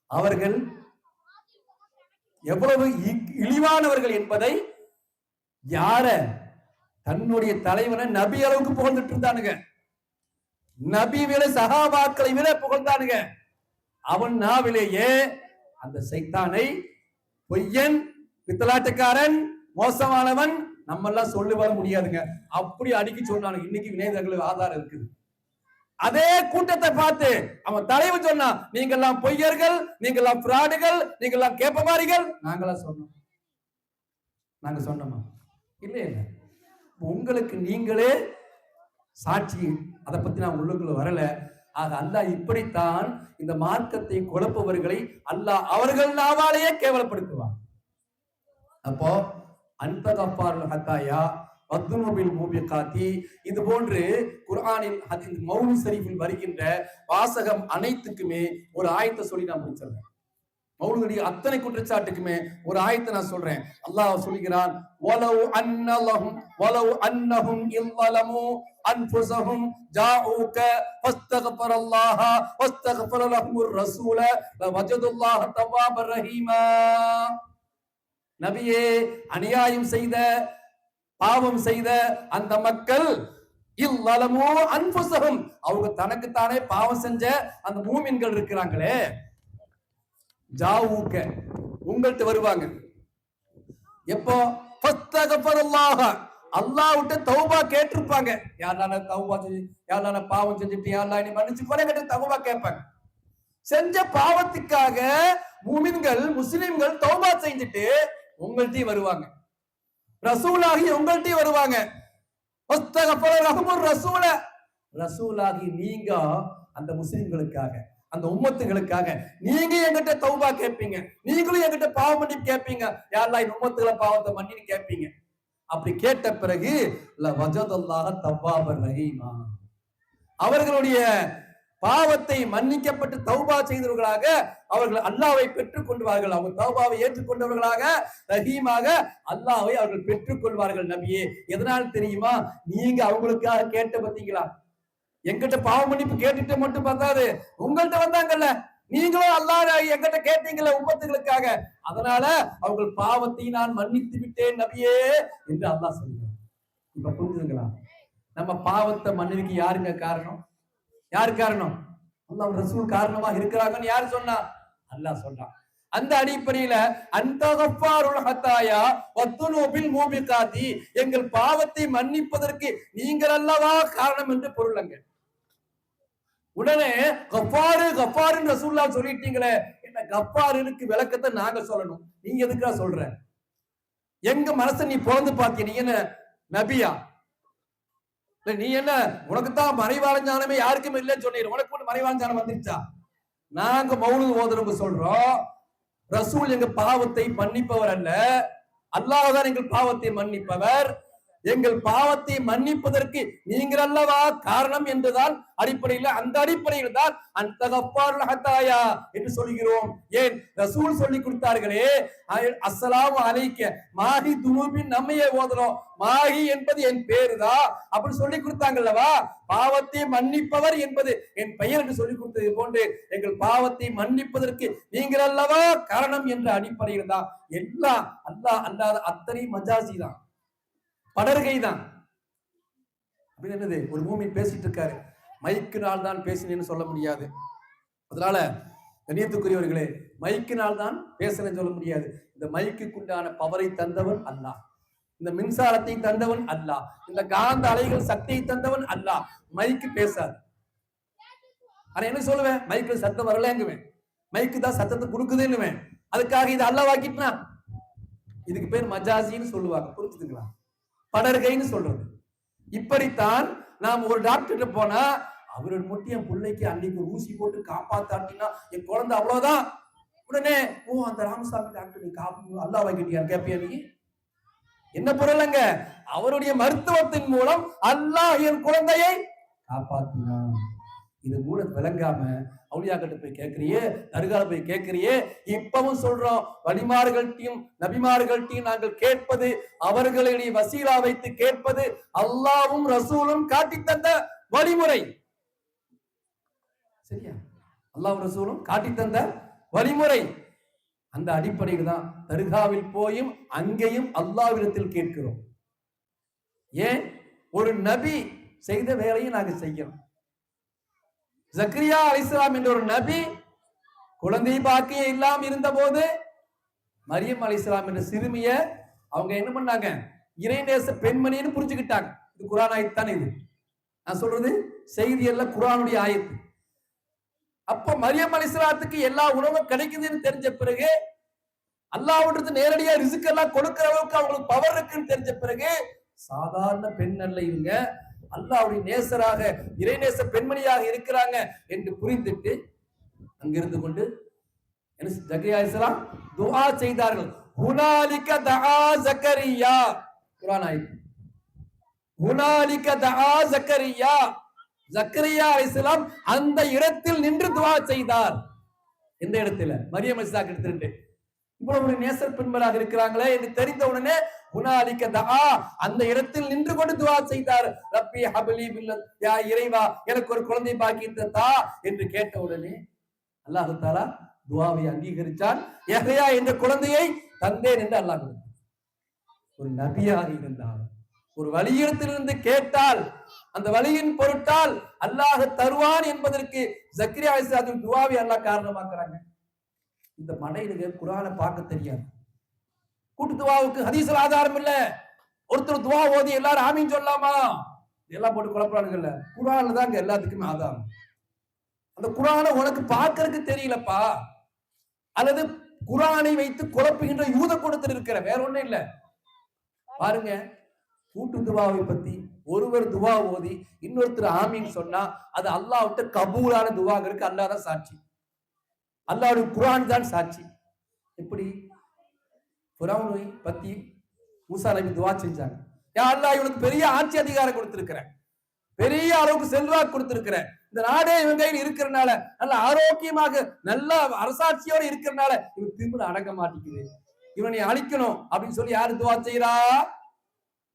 அவர்கள் எவ்வளவு இழிவானவர்கள் என்பதை, யார தன்னுடைய தலைவனை நபி அளவுக்கு புகழ்ந்துட்டு இருந்தானுங்க, நபி விட சஹாபாக்களை விட புகழ்ந்தானுங்க. அவன் நாவிலேயே அந்த சைத்தானை பொய்யன், பித்தலாட்டக்காரன், மோசமானவன் நம்ம எல்லாம் சொல்லி வர முடியாதுங்க. அப்படி அடிக்கி சொன்னாங்க. இன்னைக்கு இணையதளங்களுக்கு ஆதாரம் இருக்குது. அதே கூட்டத்தை பார்த்து அவன் தலைவர் சொன்னா, நீங்க எல்லாம் பொய்யர்கள், நீங்க எல்லாம் பிராடுகள், நீங்க எல்லாம் கேப்பமாரிகள். நாங்களாம் சொன்னோம்? நாங்க சொன்னோமா? இல்ல இல்ல. உங்களுக்கு நீங்களே சாட்சி. அதை பத்தி நான் உள்ளுக்குள்ள வரல. ஆக அல்லாஹ் இப்படித்தான் இந்த மார்க்கத்தை குழப்பவர்களை அல்லாஹ் அவர்கள் நாவாலேயே கேவலப்படுத்துவார். அப்போ அந்த கஃபாருல் ஹத்தாயா வத்துனுபில் மூபிகாத்தி, இது போன்று குர்ஆனில் மௌலூத் ஷரீஃபில் வருகின்ற வாசகம் அனைத்துக்குமே ஒரு ஆயத்தை சொல்லி நான் முடிச்சிடுறேன். மௌலூதுடைய அத்தனை குற்றச்சாட்டுக்குமே ஒரு ஆயத்தை நான் சொல்றேன். அல்லாஹ் சொல்கிறான், வலவ் அன்னஹும் இல்லமு அன்ஃபுஸஹும் ஜாஊக ஃபஸ்தக்ஃபரல்லாஹ வஸ்தக்ஃபர லஹுர் ரசூல லவஜதுல்லாஹ தவ்வாபர் ரஹீமா. நபியே, அநியாயம் செய்த, பாவம் செய்த அந்த மக்கள் இல்லமு அன்ஃபுஸஹும், அவங்க தனக்குத்தானே பாவம் செஞ்ச அந்த மூமின்கள் இருக்கிறாங்களே, ஜாஊக உங்கள்கிட்ட வருவாங்க. எப்போ? அல்லாஹ்விட்ட தௌபா கேட்டிருப்பாங்க. யாரான தௌபா செஞ்சு, யாரான பாவம் செஞ்சுட்டு, யாரெல்லாம் நீ மன்னிச்சு கொலை கட்டி தௌபா கேட்பாங்க. செஞ்ச பாவத்துக்காக மூமின்கள், முஸ்லிம்கள் தௌபா செஞ்சுட்டு உங்கள்கிட்ட வருவாங்க. ரசூலாகி உங்கள்கிட்ட வருவாங்க. ரசூலாகி நீங்க அந்த முஸ்லிம்களுக்காக, அந்த உம்மத்துகளுக்காக நீங்க என்கிட்ட தௌபா கேட்பீங்க. நீங்களும் என்கிட்ட பாவம் பண்ணி கேட்பீங்க. யாரெல்லாம் இந்த உம்மத்துகளை பாவத்தை மன்னின்னு கேட்பீங்க. அப்படி கேட்ட பிறகு வஜதல்லாஹ தவ்வாபர் ரஹீமா, அவர்களுடைய பாவத்தை மன்னிக்கப்பட்டு தௌபா செய்தவர்களாக அவர்கள் அல்லாஹ்வை பெற்றுக் கொள்வார்கள். அவங்க தௌபாவை ஏற்றுக்கொண்டவர்களாக ரஹீமாக அல்லாஹ்வை அவர்கள் பெற்றுக் கொள்வார்கள். நபியே, எதனால் தெரியுமா? நீங்க அவங்களுக்காக கேட்ட பார்த்தீங்களா? எங்கிட்ட பாவ மன்னிப்பு கேட்டுட்டு மட்டும் பார்த்தாது, உங்கள்கிட்ட வந்தாங்கல்ல, நீங்களும் அல்லாஹ் எங்கிட்ட கேட்டீங்கல்ல உம்மத்துகளுக்காக, அதனால அவங்க பாவத்தை நான் மன்னித்து விட்டேன் நபியே என்று அல்லாஹ் சொல்கிறான். இப்ப புரிஞ்சுங்களா? நம்ம பாவத்தை மன்னிக்க யாருங்க காரணம்? யாரு காரணம்? அல்லாஹ் ரசூல் காரணமா இருக்கிறாங்கன்னு யாரு சொன்னா? அல்லாஹ் சொல்றான். அந்த அடிப்படையில அந்த கஃபாருல் ஹத்தாயா வத்துனுபில் மூபிகாத்தி, எங்கள் பாவத்தை மன்னிப்பதற்கு நீங்கள் அல்லவா காரணம் என்று பொருளங்க. உடனே கஃபாரு கஃபாருன்னு ரசூலுல்லாஹ் சொல்லிட்டீங்களே, என்ன கஃபாருக்கு விளக்கத்தை நாங்க சொல்லணும், நீங்க எதுக்கா சொல்ற? எங்க மனசை நீ பொழந்து பாத்திய? நீ என்ன நபியா? நீ என்ன, உனக்குத்தான் மறைவாள ஞானமே யாருக்குமே இல்லைன்னு சொன்னீங்க, உனக்கு மட்டும் மறைவாள ஞானம் வந்துருச்சா? நாங்க மௌலூத் ஓதுறவங்க சொல்றோம், ரசூல் எங்க பாவத்தை மன்னிப்பவர் அல்ல, அல்லாஹ் தான் எங்கள் பாவத்தை மன்னிப்பவர். எங்கள் பாவத்தை மன்னிப்பதற்கு நீங்கள் அல்லவா காரணம் என்றுதான் அடிப்படையில், அந்த அடிப்படையில் தான் அந்த கஃபாருல் ஹத்தாயா என்று சொல்கிறோம். ஏன்? ரசூல் சொல்லி கொடுத்தார்களே, அஸ்ஸலாமு அலைக்க மாஹி துனூபின், நம்மையே ஓதுறோம், மாஹி என்பது என் பேருதான் அப்படி சொல்லி கொடுத்தாங்கல்லவா. பாவத்தை மன்னிப்பவர் என்பது என் பெயர் என்று சொல்லி கொடுத்தது போன்று எங்கள் பாவத்தை மன்னிப்பதற்கு நீங்கள் அல்லவா காரணம் என்ற அடிப்படையில் தான் எல்லாம் அல்லாஹ் அல்லாத அத்தனை மஜாசி தான், படர்கை தான். என்னது, ஒரு மூமின் பேசிட்டு இருக்காரு, மைக்கினால் தான் பேசினேன்னு சொல்ல முடியாது. அதனால கண்ணியத்துக்குரியவர்களே, மைக்கினால் தான் பேசுறேன்னு சொல்ல முடியாது. இந்த மைக்குக்குண்டான பவரை தந்தவன் அல்லாஹ், இந்த மின்சாரத்தை தந்தவன் அல்லாஹ், இந்த காந்த அலைகள் சக்தியை தந்தவன் அல்லாஹ். மைக்கு பேசாது. ஆனா என்ன சொல்லுவேன்? மைக்கு சத்தம் வரலங்குவேன், மைக்கு தான் சத்தத்தை கொடுக்குதுன்னுவேன். அதுக்காக இது அல்லாஹ்வாக்கிட்டா, இதுக்கு பேர் மஜாசின்னு சொல்லுவாங்க. புரிஞ்சுதுங்களா? படர்கைன்னு சொல்றது. இப்படித்தான் நாம் ஒரு டாக்டர் போனா, அவரோட மட்டும் என் பிள்ளைக்கு அன்னைக்கு ஒரு ஊசி போட்டு காப்பாத்தாட்டினா என் குழந்தை அவ்வளவுதான், உடனே ஓ அந்த ராமசாமி டாக்டர் நீ அல்லாஹ் வாங்கிட்டியா கேப்பியா? நீ என்ன பொருளங்க? அவருடைய மருத்துவத்தின் மூலம் அல்லாஹ் என் குழந்தையை காப்பாத்தினான். இது கூட விளங்காம அவுலியாக்கிட்ட போய் கேட்கிறியே, தர்கால போய் கேட்கிறியே. இப்பவும் சொல்றோம், வலிமார்கள்ட்டையும் நபிமார்கள்ட்டையும் நாங்கள் கேட்பது, அவர்களுடைய வசீலா வைத்து கேட்பது அல்லாஹ்வும் ரசூலும் காட்டி தந்த வழிமுறை. சரியா? அல்லாஹ்வும் ரசூலும் காட்டி தந்த வழிமுறை. அந்த அடிப்படையில் தான் தர்காவில் போயும் அங்கேயும் அல்லாஹ்விடத்தில் கேட்கிறோம். ஏன்? ஒரு நபி செய்த வேலையை நாங்கள் செய்யணும். ஜக்கரியா அலைஹிஸ்ஸலாம் என்ற ஒரு நபி குழந்தை பாக்கியம் இல்லாம இருந்த போது மரியம் அலைஹிஸ்ஸலாம் என்ற சிறுமிய அவங்க என்ன பண்ணாங்க, இறைநேச பெண்மணின்னு புரிஞ்சுக்கிட்டாங்க. இது குர்ஆன் ஆயத்து தானே இது. நான் சொல்றது செய்தி எல்லாம் குர்ஆனுடைய ஆயத்து. அப்ப மரியம் அலைஹிஸ்ஸலாத்துக்கு எல்லா உணவும் கிடைக்குதுன்னு தெரிஞ்ச பிறகு, அல்லாஹ்விடத்து நேரடியா ரிஸ்க் எல்லாம் கொடுக்கிற அளவுக்கு அவங்களுக்கு பவர் இருக்குன்னு தெரிஞ்ச பிறகு, சாதாரண பெண் அல்ல இவங்க, அல்லாஹ்வுடைய நேசராக இறைநேச பெண்மணியாக இருக்கிறாங்க என்று புரிந்துட்டு அங்கிருந்து கொண்டு ஜக்கரியா அலைஹிஸ்ஸலாம் துஆ செய்தார்கள். ஹுனாலிக தஆ ஜக்கரியா, குர்ஆன் ஆயத்து. ஹுனாலிக தஆ ஜக்கரியா, ஜக்கரியா அலைஹிஸ்ஸலாம் அந்த இடத்தில் நின்று துஆ செய்தார். எந்த இடத்துல? மரியம் அலைஹிஸ்ஸலாம் எடுத்துட்டு இவ்வளவு ஒரு நேசர் பெண்மராக இருக்கிறாங்களே என்று தெரிந்த உடனே ஹுனாலிக தஆ, அந்த இடத்தில் நின்று கொண்டு துஆ செய்தார். ரப்பி ஹப்லி மில்லத், யா இறைவா எனக்கு ஒரு குழந்தை பாக்கியத்தை தா என்று கேட்ட உடனே அல்லாஹ் தஆலா துஆவை அங்கீகரித்தார். யஹ்யா என்ற குழந்தையை தந்தேன் என்று அல்லாஹ் கொடுத்தார். ஒரு நபியாக இருந்தால், ஒரு வலியுறுத்திலிருந்து கேட்டால், அந்த வலியின் பொருட்டால் அல்லாஹ் தருவான் என்பதற்கு ஜக்கரியா அலைஹிஸ்ஸலாம் துஆவை அல்லாஹ் காரணமாக்குறாங்க. இந்த மடையில குர்ஆனை பார்க்க தெரியாது. கூட்டு துஆவுக்கு ஹதீஸ்ல ஆதாரம் இல்ல. ஒருத்தர் துஆ ஓதி எல்லாரும் ஆமீன் சொல்லலாமா? எல்லாம் போட்டு குழப்பறானுங்கல்ல. குர்ஆன்ல தாங்க எல்லாத்துக்குமே ஆதாரம். அந்த குர்ஆனை உனக்கு பார்க்கிறதுக்கு தெரியலப்பா, அல்லது குர்ஆனை வைத்து குழப்புகின்ற யூத கூட்டத்தில் இருக்கிற, வேற ஒண்ணும் இல்ல. பாருங்க, கூட்டு துஆவை பத்தி ஒருவர் துஆ ஓதி இன்னொருத்தர் ஆமீன் சொன்னா அது அல்லாஹ்விட்ட கபூலான துஆங்கிறதுக்கு அல்லாஹ் தான் சாட்சி. அல்லாஹ்வுடைய குர்ஆன் தான் சாட்சி. எப்படி? ஃபிரௌனை பத்தி மூசா நபி துஆ செஞ்சாங்க. யா அல்லாஹ், இவனுக்கு பெரிய ஆட்சி அதிகாரம் கொடுத்திருக்கிறேன், பெரிய அளவுக்கு செல்வாக்கு கொடுத்திருக்கிறேன், இந்த நாடே இவன் கையில் இருக்கிறனால, நல்ல ஆரோக்கியமாக நல்ல அரசாட்சியோட இருக்கிறனால இவன் திமிரு அடங்க மாட்டேங்குது, இவனை அழிக்கணும் அப்படின்னு சொல்லி யாரு துஆ செய்யறா?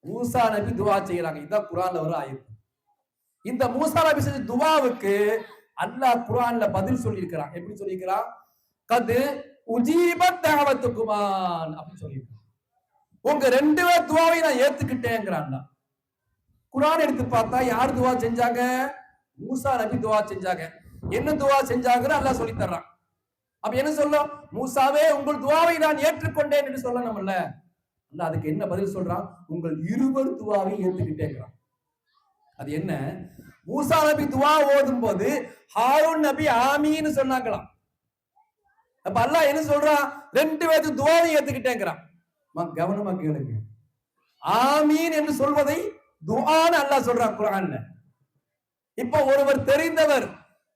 மூசா நபி துஆ செய்யறாங்க. இதான் குர்ஆன்ல வர ஆயத்து. இந்த மூசா நபி செஞ்ச துஆவுக்கு அல்லாஹ் குர்ஆன்ல பதில் சொல்லி இருக்கிறான். எப்படி சொல்லி இருக்கிறான்? கது உஜீபத் தஅவத்துக்குமான் அப்படி சொல்லி இருக்கிறான். உங்க ரெண்டு பேர் துஆவை நான் ஏத்துக்கிட்டேங்கறான். குர்ஆன் எடுத்து பார்த்தா யார் துஆ செஞ்சாங்க? மூசா நபி துஆ செஞ்சாங்க. என்ன துஆ செஞ்சாங்கன்னு அல்லாஹ் சொல்லி தர்றான். அப்ப என்ன சொல்லும்? மூசாவே உங்கள் துஆவை நான் ஏற்றுக்கொண்டேன் என்று சொல்லணும்ல. அல்லாஹ் அதுக்கு என்ன பதில் சொல்றான்? உங்கள் இருவர் துஆவை ஏத்துக்கிட்டேங்கறான். அது என்ன? மூசா நபி துஆ ஓதும் போது ஹாரூன் நபி ஆமீன் சொன்னாங்களாம். அப்ப அல்லாஹ் என்ன சொல்றான்? ரெண்டு பேருக்கு துஆவை ஏத்துக்கிட்டேங்கறான். கவனமா கேளுங்க. ஆமீன் என்று சொல்வதை துஆன்னு அல்லாஹ் சொல்றான் குர்ஆன்ல. இப்போ ஒருவர் தெரிந்தவர்,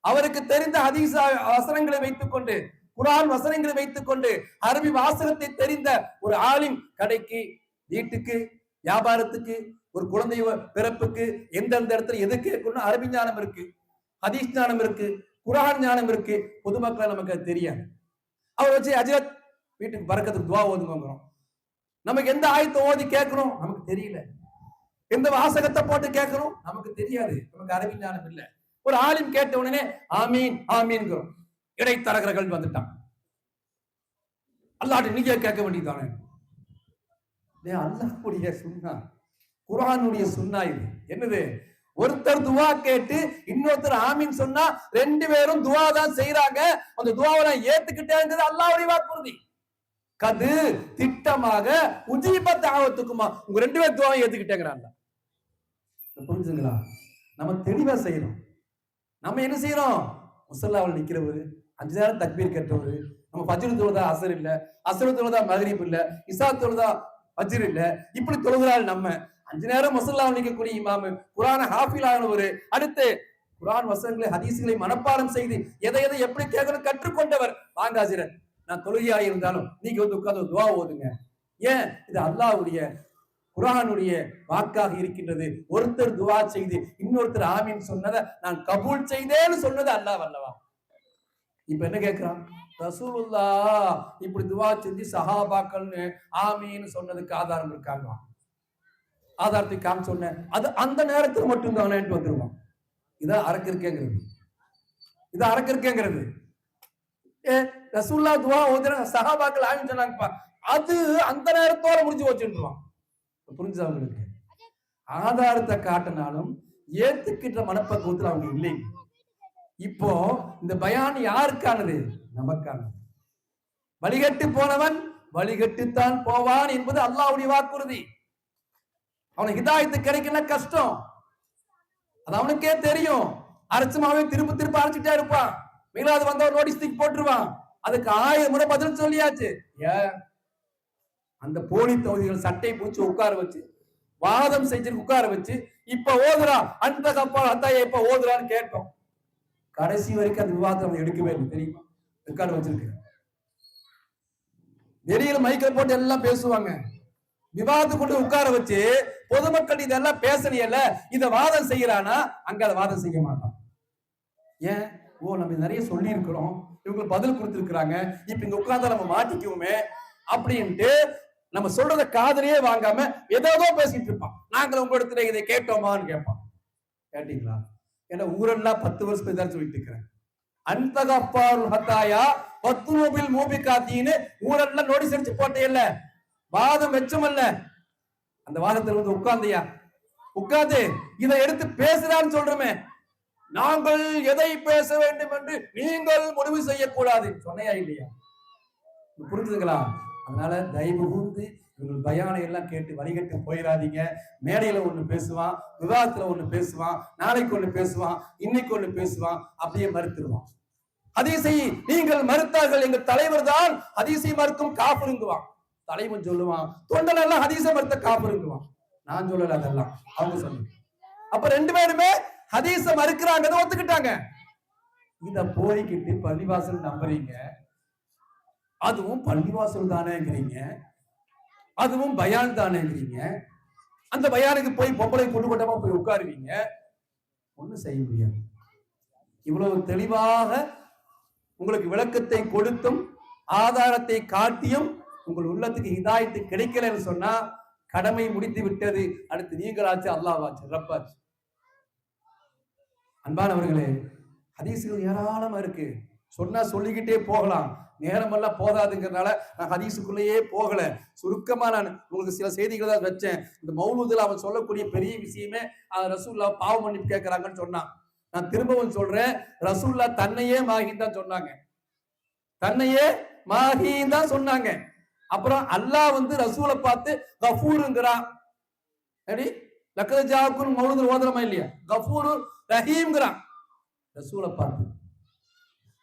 அவருக்கு தெரிந்த ஹதீஸ் வசனங்களை வைத்துக் கொண்டு, குர்ஆன் வசனங்களை வைத்துக் கொண்டு, அரபி வாசகத்தை தெரிந்த ஒரு ஆலிம் கடைக்கு, வீட்டுக்கு, வியாபாரத்துக்கு, ஒரு குழந்தை பிறப்புக்கு எந்தெந்த இடத்துல எது கேட்கணும் அரபி ஞானம் இருக்கு, ஹதீஸ் ஞானம் இருக்கு, குர்ஆன் ஞானம் இருக்கு. பொதுமக்கள் நமக்கு அது தெரியாது. அவர் வச்சு அஜரத் வீட்டுக்கு பரக்கத்துக்கு துஆ ஓதுங்கறோம். நமக்கு எந்த ஆயத்தை ஓதி கேட்கணும் நமக்கு தெரியல, எந்த வாசகத்தை போட்டு கேட்கணும் நமக்கு தெரியாது, நமக்கு அரபி ஞானம் இல்ல. ஒரு ஆலிம் கேட்ட உடனே ஆமீன் ஆமீன்கிறோம். இடைத்தரகர்கள் வந்துட்டான். அல்லாஹ்ட்ட நீங்க கேட்க வேண்டியதானே? அல்லாஹ்வுடைய சுன்னா, குர்ஆனுடைய சுன்னா இது. என்னது? ஒருத்தர் துஆ கேட்டு இன்னொருத்தர் ஆமீன் சொன்னா ரெண்டு பேரும் துஆ தான் செய்யறாங்க. அந்த துஆவை ஏத்துக்கிட்டேங்கிறது அல்லாஹ்வுடைய வாக்குறுதி. கது திட்டமாக உஜீபத் தஅவத்துக்குமா, உங்க ரெண்டு பேர் துஆவை ஏத்துக்கிட்டேங்கறாங்க. புரிஞ்சுங்களா? நம்ம தெளிவா செய்யணும். நம்ம என்ன செய்யறோம்? முஸல்லாவில் நிக்கிறவரு, 5 நேரம் தக்பீர் கட்டவரு, நம்ம ஃபஜ்ர் தொழுதா அஸர் இல்ல, அஸர் தொழுதா மக்ரிப் இல்ல, இஷா தொழுதா ஃபஜ்ர் இல்ல, இப்படி தொழுகிறாள். நம்ம 5 நேரம் முஸல்லாவில் நிக்கக்கூடிய இமாம், குர்ஆனை ஹாஃபில் ஆனவரு, அடுத்து குர்ஆன் வசனங்களை ஹதீஸ்களை மனப்பாடம் செய்து எதை எதை எப்படி கேட்கணும் கற்றுக்கொண்டவர். வாங்க ஹஜ்ரத், நான் தொழுகையா இருந்தாலும் நீங்க வந்து உட்கார்ந்து துஆ ஓதுங்க. ஏன்? இது அல்லாஹ்வுடைய குர்ஆனுடைய வாக்காக இருக்கின்றது. ஒருத்தர் துஆ செய்து இன்னொருத்தர் ஆமீன் சொன்னதை நான் கபூல் செய்தேன்னு சொன்னது அல்லாஹ் அல்லவா. இப்ப என்ன கேட்கிறான்? ரசூலுல்லாஹ் இப்படி துஆ செஞ்சு சஹாபாக்கள்னு ஆமீன் சொன்னதுக்கு ஆதாரம் இருக்காங்க? ஆதாரத்தை காமி சொன்னேன், அது அந்த நேரத்தில் மட்டும் தானேன்னு வந்துருவான். இதான் அரக்கிருக்கேங்கிறது, இதான் அரக்கிருக்கேங்கிறது. ரசூலுல்லாஹ் துஆ ஓதுற சஹாபாக்கள் ஆமீன் சொன்னாங்கப்பா, அது அந்த நேரத்தோட முடிஞ்சு வச்சுருவான். புரிஞ்சு அவங்களுக்கு ஆதாரத்தை காட்டினாலும் ஏத்துக்கிட்ட மனப்பக்குவத்தில் அவங்க இல்லை. இப்போ இந்த பயான் யாருக்கானது? நமக்கான. வழிகட்டு போனவன் வழிகட்டுத்தான் போவான் என்பது அல்லாஹ்வுடைய வாக்குறுதி. அவனுக்கு ஹிதாயத்து கிடைக்கல கஷ்டம், அது அவனுக்கே தெரியும். அரசுமாவே திரும்ப திரும்ப அரைச்சிட்டே இருப்பான். மீளாது வந்தவன் நோட்டீஸ் தூக்கி போட்டுருவான். அதுக்கு 1000 முறை பதில் சொல்லியாச்சு. ஏன் அந்த போலி தொகுதிகள் சட்டை பூச்சி உட்கார வச்சு வாதம் செஞ்சு உட்கார வச்சு இப்ப ஓதுறா அந்த கப்பா அத்தாய இப்ப ஓதுறான்னு கேட்டோம். கடைசி வரைக்கும் அந்த விவாதத்தை அவன் எடுக்கவே இல்லை தெரியுமா? ரெக்கார்டு வச்சிருக்க. வெளியில மைக்கை போட்டு எல்லாம் பேசுவாங்க. விவாதத்தை கொண்டு உட்கார வச்சு பொதுமக்கள் இதெல்லாம் பேசலையல்ல, இத வாதம் செய்யறானா அங்க அதை வாதம் செய்ய மாட்டான். ஏன்? நம்ம நிறைய சொல்லி இருக்கிறோம், இவங்க பதில் கொடுத்திருக்கிறாங்க, இப்ப இங்க உட்கார்ந்தா நம்ம மாட்டிக்குவோமே அப்படின்ட்டு நம்ம சொல்றத காதலையே வாங்காம ஏதோ பேசிட்டு இருப்பான். நாங்கள் உங்க இடத்துல இதை கேட்டோமான்னு கேட்பான். கேட்டீங்களா? ஏன்னா ஊரெல்லாம் 10 வருஷம் தான் சொல்லிட்டு இருக்கிறேன். அன்தகப்பால் ஹத்தாயா பத்துனோபில் மூபிகாத்தின்னு ஊரெல்லாம் நோட்டீஸ் அடிச்சு போட்டே இல்ல, வாதம் வெச்சமல்ல. அந்த வாதத்தில் வந்து உட்கார்ந்தியா, உட்கார்ந்து இதை எடுத்து பேசுறான்னு சொல்றோமே, நாங்கள் எதை பேச வேண்டும் என்று நீங்கள் முடிவு செய்யக்கூடாது சொன்னையா இல்லையா? புரிஞ்சுதுங்களா? அதனால தயவு கூர்ந்து இவங்க பயானை எல்லாம் கேட்டு வழிகட்டு போயிடாதீங்க. மேடையில ஒண்ணு பேசுவான், விவாதத்துல ஒண்ணு பேசுவான், நாளைக்கு ஒண்ணு பேசுவான், இன்னைக்கு ஒண்ணு பேசுவான், அப்படியே மறுத்துருவான். ஹதீஸை நீங்கள் மறுத்தார்கள், எங்க தலைவர் தான் ஹதீஸை மறுக்கும் காஃபிருங்குவான். தலைவன் சொல்லுவான், தொண்டல் எல்லாம் ஹதீஸை மறுத்த காஃபிருங்குவான். நான் சொல்லல, அதெல்லாம் அவங்க சொல்லுங்க. அப்ப 2 பேருமே ஹதீஸ மறுக்கிறாங்க, ஒத்துக்கிட்டாங்க. இத போய்கிட்டு பள்ளிவாசல் நம்புறீங்க, அதுவும் பள்ளிவாசல் தானேங்கிறீங்க, அதுவும் பயான் தானேங்கிறீங்க. அந்த பயானுக்கு போய் பொம்பளை கொண்டு கொண்டமா போய் உட்காருவீங்க, ஒண்ணும் செய்ய முடியாது. இவ்வளவு தெளிவாக உங்களுக்கு விளக்கத்தை கொடுத்தும் ஆதாரத்தை காட்டியும் உங்கள் உள்ளத்துக்கு ஹிதாயத்து கிடைக்கலன்னு சொன்னா கடமை முடித்து விட்டது. அடுத்து நீங்களாச்சு, அல்லாஹ்வாச்சு, ரப்பாச்சு. அன்பானவர்களே, ஹதீசுகள் ஏராளமா இருக்கு, சொன்னா சொல்லிக்கிட்டே போகலாம், நேரமெல்லாம் போதாதுங்கிறதுனால நான் ஹதீஸுக்குள்ளேயே போகல. சுருக்கமா நான் உங்களுக்கு சில செய்திகளை தான் வச்சேன். இந்த மௌலூதுல அவன் சொல்லக்கூடிய பெரிய விஷயமே ரசூலுல்லாஹ் பாவ மன்னிப்பு கேட்கிறாங்கன்னு சொன்னான். நான் திரும்பவும் சொல்றேன், ரசூலுல்லாஹ் தன்னையே மாஹின்னு தான் சொன்னாங்க, தன்னையே மாஹின்னு தான் சொன்னாங்க. அப்புறம் அல்லாஹ் வந்து ரசூலை பார்த்து கஃபூருங்கிறான். எப்படி லக்கத் ஜாஅக்கும் மௌலூதுல ஓதுறமா இல்லையா? கஃபூரு ரஹீம்ங்கிறான் ரசூலை பார்த்து.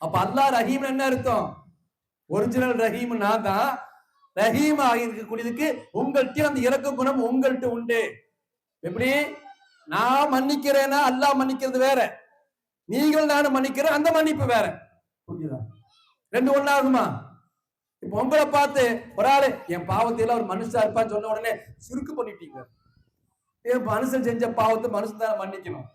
அப்ப அல்லாஹ் ரஹீம் என்ன அர்த்தம்? ஒரிஜினல் ரஹீம் நான் தான். ரஹீம் ஆகியிருக்கக்கூடியதுக்கு உங்கள்கிட்ட அந்த இறக்க குணம் உங்கள்கிட்ட உண்டு. எப்படி? நான் மன்னிக்கிறேன்னா அல்லாஹ் மன்னிக்கிறது வேற, நீங்கள் நானும் மன்னிக்கிறேன் அந்த மன்னிப்பு வேற. புரியுதா? 2 ஒண்ணாகுமா? இப்ப உங்களை பார்த்து ஒரு ஆளு என் பாவத்தையில ஒரு மனுஷா இருப்பான்னு சொன்ன உடனே சுருக்கு பண்ணிட்டீங்க. என் மனுஷன் செஞ்ச பாவத்தை மனுஷன் தானே மன்னிக்கணும்.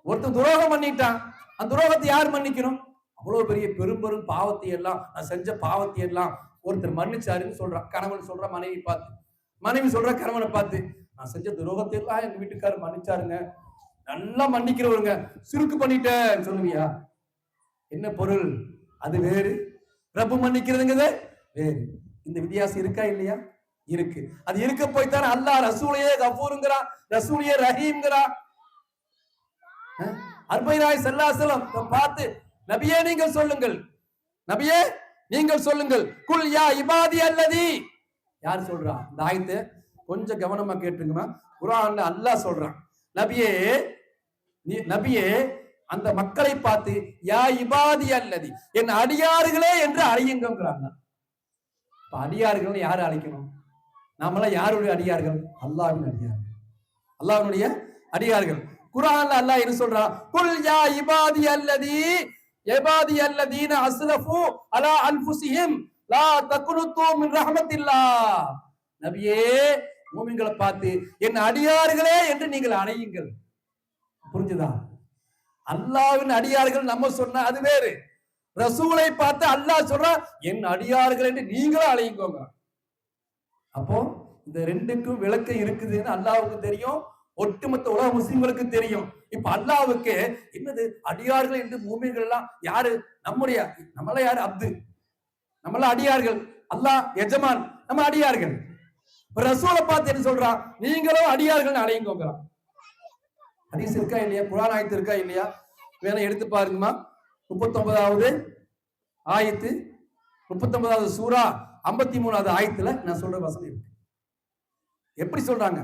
ஒருத்தன் துரோகம் பண்ணிட்டான், அந்த துரோகத்தை யார் மன்னிக்கணும்? அவ்வளவு பெரிய பெரும் பெரும் பாவத்தை எல்லாம், நான் செஞ்ச பாவத்தை எல்லாம் ஒருத்தர் மன்னிச்சாருன்னு சொல்றான். கணவன் சொல்ற மனைவி பார்த்து, மனைவி சொல்ற கணவனை பார்த்து, நான் செஞ்ச துரோகத்தை எல்லாம் எங்க வீட்டுக்காரர் மன்னிச்சாருங்க, நல்லா மன்னிக்கிறவருங்க, சுருக்கு பண்ணிட்டேன் சொல்லுவியா? என்ன பொருள்? அது வேறு, ரப்பு மன்னிக்கிறதுங்கிறது வேறு. இந்த வித்தியாசம் இருக்கா இல்லையா? இருக்கு. அது இருக்க போய்த்தானே அல்லாஹ் ரசூலையே கஃபூருங்கிறான், ரசூலையே ரஹீம்ங்கிறான். அர்பைராய் ஸல்லல்லாஹு அலைஹி வஸல்லம் பார்த்து, நபியே நீங்கள் சொல்லுங்கள், நபியே நீங்கள் சொல்லுங்கள், குல் யா இபாதி அல்லதி. யார் சொல்றா? இந்த ஆயத்தை கொஞ்சம் கவனமா கேட்டுங்கம்மா. குர்ஆன்ல அல்லாஹ் சொல்றான், நபியே நபியே அந்த மக்களை பார்த்து யா இபாதி அல்லதி, என் அடியார்களே என்று அழையுங்கிறாங்க. அடியார்கள் யாரு அழைக்கணும்? நாமெல்லாம் யாருடைய அடியார்கள்? அல்லாஹ்வின் அடியார்கள், அல்லாஹ்வுடைய அடியார்கள். குர்ஆன்ல அல்லாஹ் என்ன சொல்றான்? குல் யா இபாதி அல்லதி இபாதி அல்லதீன அஸ்ரஃபு அலா அன்ஃபுஸிஹிம் லா தக்னுது மின் ரஹ்மத்தில்லாஹ். நபியே மூமின்களை பார்த்து என் அடியார்களே என்று நீங்கள் அழையுங்கள். புரிஞ்சுதா? அல்லாஹ்வின் அடியார்கள் நம்ம சொன்னா அது வேறு. ரசூலை பார்த்து அல்லாஹ் சொல்றா என் அடியார்கள் என்று நீங்களும் அழையுங்க. அப்போ இந்த 2க்கும் விளக்கம் இருக்குதுன்னு அல்லாஹ்வுக்கு தெரியும், ஒட்டுமொத்த உலக முஸ்லிம்களுக்கு தெரியும். இப்ப அல்லாஹ்வுக்கு என்னது அடியார்கள் என்று மூமின்கள் எல்லாம் யாரு? நம்முடைய, நம்மள யாரு? அப்து, நம்மள அடியார்கள், அல்லாஹ் எஜமான், நம்ம அடியார்கள். ரசூலை பார்த்து என்ன சொல்றான்? நீங்களும் அடியார்கள் அடையுங்கிறான். ஹதீஸ் இருக்கா இல்லையா? குர்ஆன் ஆயத்து இருக்கா இல்லையா? வேணா எடுத்து பாருங்கம்மா. 39வது ஆயத்து 39வது சூரா 53வது ஆயத்துல நான் சொல்ற வசனம் இருக்கு. எப்படி சொல்றாங்க?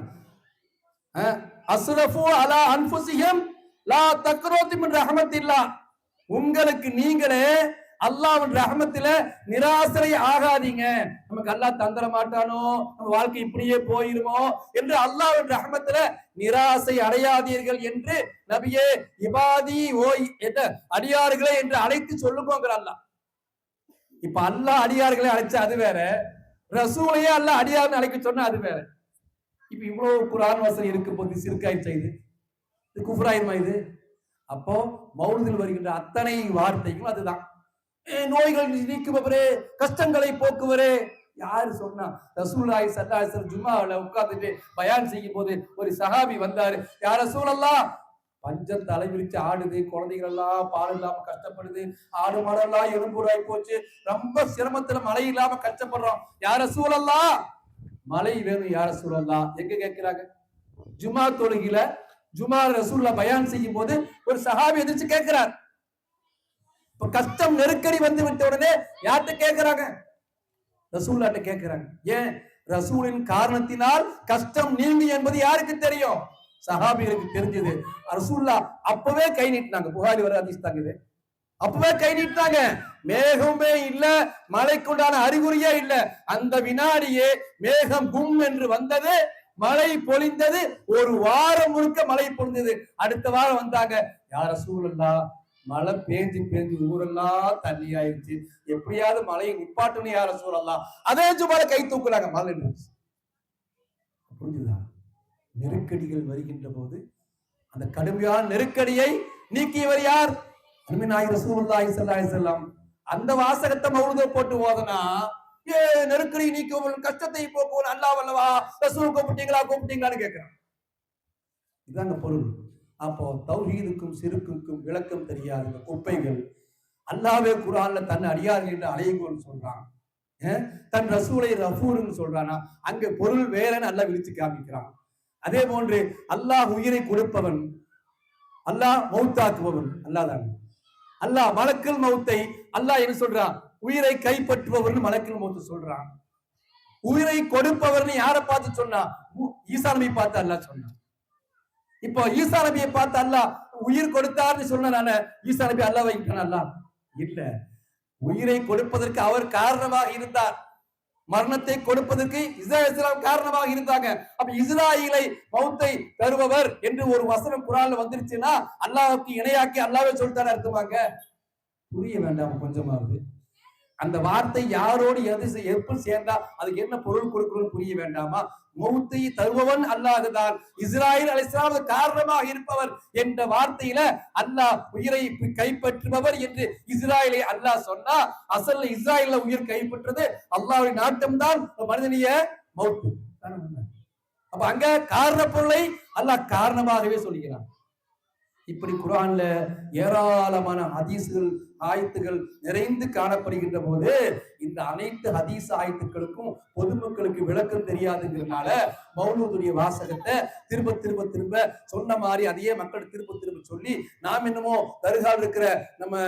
அஸ்ரஃபு அலா அன்ஃபுஸிஹிம் லா தக்னூது மின் ரஹ்மத்தில்லாஹ். உங்களுக்கு நீங்களே அல்லாஹ்வின் ரஹ்மத்தில நிராசரை ஆகாதீங்க. நமக்கு அல்லாஹ் தந்தர மாட்டானோ, நம்ம வாழ்க்கை இப்படியே போயிருமோ என்று அல்லாஹ்வின் ரஹ்மத்தில நிராசை அடையாதீர்கள் என்று நபியே இபாதி ஓய் என்ற அடியார்களே என்று அழைத்து சொல்லுங்கோங்கிற அல்லாஹ். இப்ப அல்லாஹ் அடியார்களை அழைச்சா அது வேற, ரசூலையே அல்லாஹ் அடியார்னு அழைக்க சொன்னா அது வேற. இப்ப இவ்வளவு குர்ஆன் வசனம் இருக்கு போது சிறுக்காய் செய்து இது குஃப்ராயிருமா இது? அப்போ மௌலிதில் வருகின்ற அத்தனை வார்த்தைகளும் அதுதான். நோய்கள் நீக்குபவரே, கஷ்டங்களை போக்குவரே. யாரு சொன்னா? ரசூலுல்லாஹி ஸல்லல்லாஹு அலைஹி வஸல்லம் ஜும்மாவுல உட்கார்ந்துட்டு பயான் செய்யும் போது ஒரு சஹாபி வந்தாரு. யா ரசூலல்லாஹ், பஞ்சம் தலை விரிச்சு ஆடுது, குழந்தைகள் எல்லாம் பால் இல்லாம கஷ்டப்படுது, ஆடு மாடெல்லாம் எலும்புராய் போச்சு, ரொம்ப சிரமத்துல மழை இல்லாம கஷ்டப்படுறோம். யா ரசூலல்லாஹ், மழை வேணும் யா ரசூலல்லாஹ். எங்க கேட்கிறாங்க? ஜும்மா தொழுகையில ஜும்மா ரசூலுல்லாஹ் பயான் செய்யும் போது ஒரு சஹாபி எதிர்த்து கேட்கிறார். இப்ப கஷ்டம் நெருக்கடி வந்து விட்ட உடனே யார்கிட்ட கேட்கிறாங்க? ரசூலுல்லாஹ்ட்ட கேட்கிறாங்க. ஏன்? ரசூலின் காரணத்தினால் கஷ்டம் நீங்கி என்பது யாருக்கு தெரியும்? சஹாபிகளுக்கு தெரிஞ்சது. ரசூலுல்லாஹ் அப்பவே கை நீட்டினாங்க. புகாரி வர ஹதீஸ் தாங்க இது. அப்பவே கை நீட்டாங்க. மேகமே இல்ல, மழைக்குண்டான அறிகுறியே இல்ல. அந்த வினாடியே மேகம் கும் என்று வந்தது, மழை பொழிந்தது. ஒரு வாரம் முழுக்க மழை பொழிந்தது. அடுத்த வாரம் வந்தாங்க. யா ரசூலல்லாஹ், மழை பேஞ்சு பேஞ்சு ஊரெல்லாம் தண்ணி ஆயிடுச்சு, எப்படியாவது மழையை நிப்பாட்டணும் யா ரசூலல்லாஹ். அதே ஜும்மால கை தூக்குறாங்க, மழை நின்றுச்சு. புரிஞ்சுதா? நெருக்கடிகள் வருகின்ற போது அந்த கடுமையான நெருக்கடியை நீக்கியவர் யார்? அருமைநாயகம் ரசூலுல்லாஹி ஸல்லல்லாஹு அலைஹி வஸல்லம். அந்த வாசகத்தை மௌலித போட்டு ஓதுனா, நெருக்கடி நீக்குவன், கஷ்டத்தை போக்குவன் அல்லாஹ் வல்லவா, ரசூல் கூப்பிட்டீங்களான்னு கேட்கிறான். இதாங்க பொருள். அப்போ தௌஹீதுக்கும் சிறுக்குக்கும் விளக்கம் தெரியாத இந்த குப்பைகள் அல்லாஹ்வே குர்ஆன்ல தன் அடியார்கள் என்று அழைங்கோன்னு சொல்றான். தன் ரசூலை ரஃபூர்னு சொல்றானா, அங்க பொருள் வேறன்னு அல்லாஹ் விழிச்சு காமிக்கிறான். அதே போன்று அல்லாஹ் உயிரை கொடுப்பவன், அல்லாஹ் மௌத்தாக்குபவன் அல்லாஹ் தான். அல்லாஹ் மலக்குல் மௌத்தை அல்லாஹ் என்ன சொல்றான்? உயிரை கைப்பற்றுபவர்னு மலக்குல் மௌத்து சொல்றான். உயிரை கொடுப்பவர்னு யாரை பார்த்து சொன்னா? ஈசா நபியை பார்த்து அல்லாஹ் சொன்னான். இப்போ ஈசா நபியை பார்த்து அல்லாஹ் உயிர் கொடுத்தார்னு சொன்னனால ஈசா நபி அல்லாஹ் வைக்கிறான்? இல்ல, உயிரை கொடுப்பதற்கு அவர் காரணமாக இருந்தார். மரணத்தை கொடுப்பதற்கு இஸ்ராயேல் காரணமாக இருந்தாங்க. அப்ப இஸ்ராயீலை மௌத்தை தருபவர் என்று ஒரு வசனம் குர்ஆன்ல வந்துருச்சுன்னா அல்லாஹ்வுக்கு இணையாக்கி அல்லாஹ்வே சொல்லிட்டாரு அர்த்தமாங்க. புரிய வேண்டாம் கொஞ்சமாவது? அந்த வார்த்தை யாரோடு எப்படி சேர்ந்தா அதுக்கு என்ன பொருள் கொடுக்கணும்னு புரிய வேண்டாமா? மௌத்தை தருபவன் அல்லாஹ் தான். இஸ்ராயீல் அலைஹிஸ்ஸலாம் காரணமாக இருப்பவர் என்ற வார்த்தையில அல்லாஹ் உயிரை கைப்பற்றுபவர் என்று இஸ்ராயீலை அல்லாஹ் சொன்னா, அசல்ல இஸ்ராயீல்ல உயிர் கைப்பற்றது அல்லாஹ்வின் நாட்டம் தான் மனிதனிய மௌத்து. அப்ப அங்க காரண பொருளை அல்லாஹ் காரணமாகவே சொல்கிறான். இப்படி குர்ஆன்ல ஏராளமான ஹதீஸ்கள் ஆயத்துகள் நிறைந்து காணப்படுகின்ற போது இந்த அனைத்து ஹதீஸ் ஆயத்துக்களுக்கும் பொதுமக்களுக்கு விளக்கம் தெரியாதுங்கிறதுனால மௌலூதுடைய வாசகத்தை திரும்ப திரும்ப திரும்ப சொன்ன மாதிரி அதையே மக்கள் திரும்ப திரும்ப சொல்லி நாம் என்னமோ தர்காவில் இருக்கிற நம்ம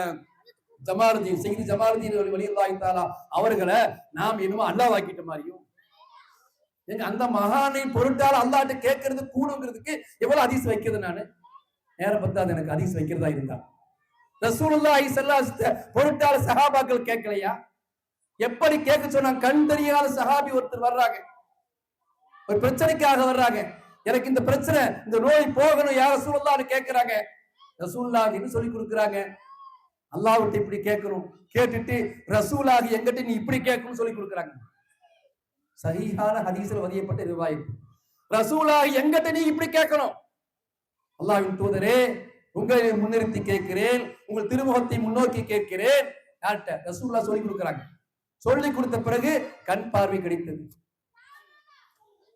ஜமாலுதீன் செய்தி ஜமாலுதீன் வலியுல்லாஹி தஆலா அவர்களை நாம் என்னமோ அல்லாஹ் வாக்கிட்ட மாதிரியும், எங்க அந்த மகானை பொருட்டால் அல்லாஹ்ட்ட கேட்கறது கூடுங்கிறதுக்கு எவ்வளவு ஹதீஸ் வைக்கிறது? நானு நேரம் பத்தாது எனக்கு ஹதீஸ் வைக்கிறதா இருந்தா. ரசூலுல்லாஹி ஸல்லல்லாஹு அலைஹி வஸல்லம் பொருட்டால சஹாபாக்கள் கேட்கலையா? எப்படி கேட்க சொன்னாங்க? கண் தெரியாத சஹாபி ஒருத்தர் வர்றாங்க, ஒரு பிரச்சனைக்காக வர்றாங்க. எனக்கு இந்த பிரச்சனை, இந்த நோய் போகணும் யா ரசூலுல்லாஹ்னு கேட்கிறாங்க. ரசூலுல்லாஹ் என்ன சொல்லி கொடுக்குறாங்க? அல்லாஹ்விட்ட இப்படி கேட்கணும், கேட்டுட்டு ரசூலுல்லாஹ் எங்கிட்ட நீ இப்படி கேட்கணும்னு சொல்லி கொடுக்குறாங்க. சஹீஹான ஹதீஸ்ல பதியப்பட்ட ரிவாயத். ரசூலுல்லாஹ் எங்கிட்ட நீ இப்படி கேட்கணும். அல்லாஹ்வின் தூதரே, உங்களை முன்னிறுத்தி கேட்கிறேன், உங்கள் திருமுகத்தை முன்னோக்கி கேட்கிறேன். யார்கிட்ட? ரசூலுல்லாஹ் சொல்லி கொடுக்குறாங்க. சொல்லி கொடுத்த பிறகு கண் பார்வை கிடைத்தது.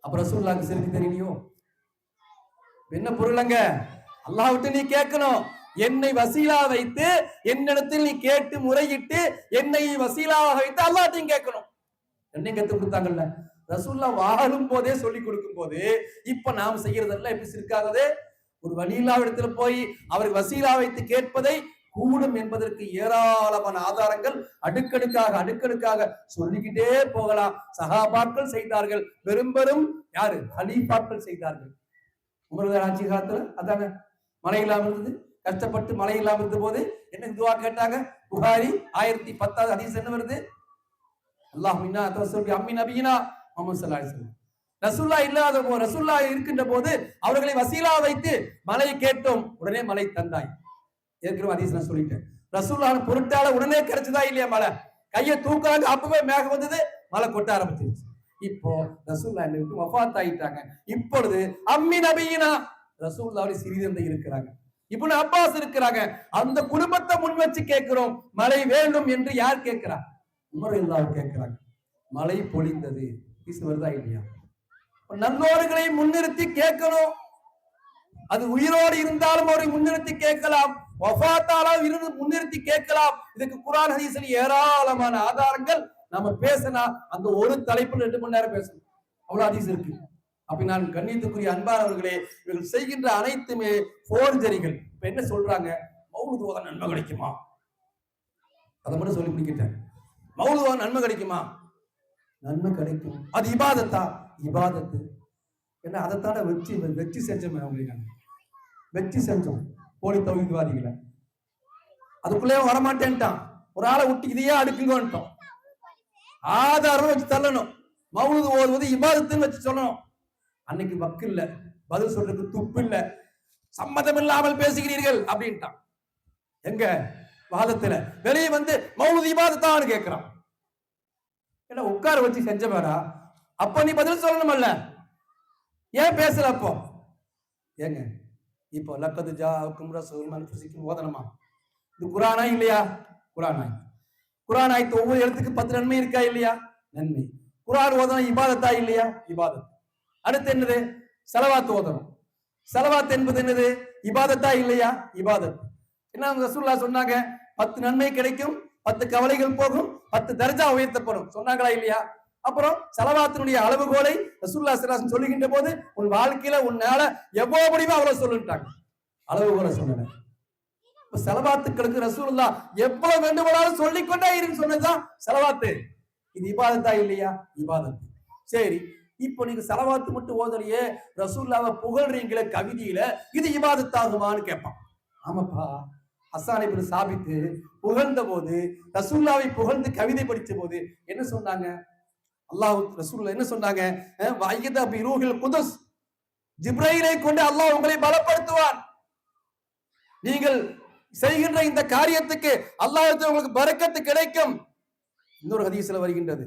அப்ப ரசூலுல்லாஹ்க்கு சிறுக்கு தெரியலையோ? என்ன பொருளங்க? அல்லாஹ்விட்ட நீ கேட்கணும், என்னை வசீலா வைத்து என்னிடத்தில் நீ கேட்டு முறையிட்டு என்னை வசீலாவாக வைத்து அல்லாஹ்ட்டையும் கேட்கணும். என்னை கத்து கொடுத்தாங்கல்ல ரசூலுல்லாஹ் வாழும் போதே சொல்லி கொடுக்கும் போது இப்ப நாம் செய்யறதெல்லாம் எப்படி சிறுக்காகதே? ஒரு வலியில்லா இடத்துல போய் அவருக்கு வசீலா வைத்து கேட்பதை கூடும் என்பதற்கு ஏராளமான ஆதாரங்கள் அடுக்கடுக்காக சொல்லிக்கிட்டே போகலாம். சஹாபாக்கள் செய்தார்கள், பெரும் பெரும் யாரு ஹலீஃபாக்கள் செய்தார்கள். உமர் ஆட்சி காலத்துல அதாங்க மழை இல்லாம இருந்தது, கஷ்டப்பட்டு மழை இல்லாம இருந்த போது என்ன துவா கேட்டாங்க? புகாரி 1010 ஹதீஸ் என்ன வருது? அல்லாஹ்வின்னா தவஸ்ஸல் அம்மி நபியினா முஹம்மது ஸல்லல்லாஹு அலைஹி வஸல்லம். ரசூல்லா இல்லாத போது, ரசூல்லா இருக்கின்ற போது அவர்களை வசீலா வைத்து மழை கேட்டோம், உடனே மழை தந்தாய். ஏற்கனவே ஹதீஸ் நான் சொல்லிட்டேன். ரசூல்லா பொருட்டால உடனே கிடைச்சதா இல்லையா மழை? கையை தூக்காங்க, அப்பவே மேகம் வந்தது, மழை கொட்ட ஆரம்பிச்சிருச்சு. இப்போ ரசூல்லா என்னை விட்டு வஃபாத் ஆயிட்டாங்க. இப்பொழுது அம்மி நபியினா ரசூலுல்லாஹ்வுடைய சிறிதந்தை இருக்கிறாங்க, இப்னு அப்பாஸ் இருக்கிறாங்க. அந்த குடும்பத்தை முன் வச்சு கேட்கிறோம், மழை வேண்டும் என்று யார் கேட்கிறா? உமர் ரலியல்லாஹு கேட்கிறாங்க. மழை பொழிந்தது. வருதா இல்லையா? நல்லோர்களை முன்னிறுத்தி கேட்கணும். அது உயிரோடு இருந்தாலும் அவரை முன்னிறுத்தி கேட்கலாம், வஃபாத்தாலும் இருந்து முன்னிறுத்தி கேட்கலாம். இதுக்கு குர்ஆன் ஹதீஸ்ல ஏராளமான ஆதாரங்கள். நம்ம பேசினா அந்த ஒரு தலைப்புல 2 மணி நேரம் பேசணும், அவ்வளவு ஹதீஸ் இருக்கு. அப்ப நான் கண்ணியத்துக்குரிய அன்பானவர்களே, இவர்கள் செய்கின்ற அனைத்துமே போர்ஜரிகள். இப்ப என்ன சொல்றாங்க? மௌலூத் ஓத நன்மை கிடைக்குமா? அதை மட்டும் சொல்லி முடிக்கிட்டேன். மௌலூத் ஓத நன்மை கிடைக்குமா? நன்மை கிடைக்கும். அது இபாதத்தா? இபாதத்து. என்ன அதைத்தான வெற்றி செஞ்சோம், வெற்றி செஞ்சோம் போலி தௌஹீத்வாதிகளை. அதுக்குள்ளே வரமாட்டேன்ட்டான், ஒரு ஆளை விட்டு இதையே அடுக்குங்கன்ட்டோம். ஆதாரம் வச்சு தள்ளணும். மௌலூத் ஓதுவது இபாதத்துன்னு வச்சு சொல்லணும். அன்னைக்கு வக்கு இல்ல, பதில் சொல்றதுக்கு துப்பு இல்ல, சம்மதம் இல்லாமல் பேசுகிறீர்கள் அப்படின்ட்டான். எங்க வாதத்துல வெளியே வந்து மௌலூத் இபாதத்தான்னு கேட்கிறான். என்ன உட்கார வச்சு செஞ்சவரா? அப்ப நீ பதில் சொல்லணும்ல, ஏன் பேசல? அப்போ ஏங்க இப்போ லக்கது ஜாஅக்கும் ரசூலுன் மின் அன்ஃபுசிக்கும் ஓதனமா? இது குர்ஆனா இல்லையா? குர்ஆனாய். குர்ஆன் ஆயத்து ஒவ்வொரு எழுத்துக்கு 10 நன்மை இருக்கா இல்லையா? நன்மை. குர்ஆன் ஓதனம் இபாதத்தா இல்லையா? இபாதத். அடுத்து என்னது? ஸலவாத் ஓதணும். ஸலவாத் என்பது என்னது? இபாதத்தா இல்லையா? இபாதத். என்ன ரசூலுல்லாஹ் சொன்னாங்க? 10 நன்மை கிடைக்கும், 10 கவலைகள் போகும், 10 தர்ஜா உயர்த்தப்படும் சொன்னாங்களா இல்லையா? அப்புறம் ஸலவாத்தினுடைய அளவுகோலை ரசூலுல்லாஹ் ஸல்லல்லாஹு அலைஹி வஸல்லம் சொல்லுகின்ற போது, உன் வாழ்க்கையில உன்னால எவ்வளவு முடியுமோ அவ்வளவு சொல்லுட்டாங்க, அளவுகோலை சொன்னாங்க. ஸலவாத்துக்களுக்கு ரசூலுல்லாஹ் எவ்வளவு வேண்டுமானாலும் சொல்லிக்கொண்டே இருன்னு சொன்னதுதான் ஸலவாத்து. இது இபாதத்தா இல்லையா? இபாதத். சரி, இப்போ நீங்க ஸலவாத்து மட்டும் ஓதலையே, ரசூலுல்லாஹ்வை புகழ்றீங்களே கவிதையில, இது இபாதத்தாகுமான்னு கேட்பான். ஆமாப்பா, ஹஸ்ஸான் இப்னு சாபித் புகழ்ந்த போது, ரசூலுல்லாஹ்வை புகழ்ந்து கவிதை படிச்ச போது என்ன சொன்னாங்க? அல்லாஹ் ரசூலுல்லாஹ் என்ன சொன்னாங்க? வஅய்யத பி ரூஹில் குதுஸ், ஜிப்ரீலை கொண்டு அல்லாஹ் உங்களை பலப்படுத்துவான். நீங்கள் செய்கின்ற இந்த காரியத்துக்கு அல்லாஹ்விடத்தில் உங்களுக்கு பரக்கத்து கிடைக்கும். இன்னொரு ஹதீஸ்ல வருகின்றது.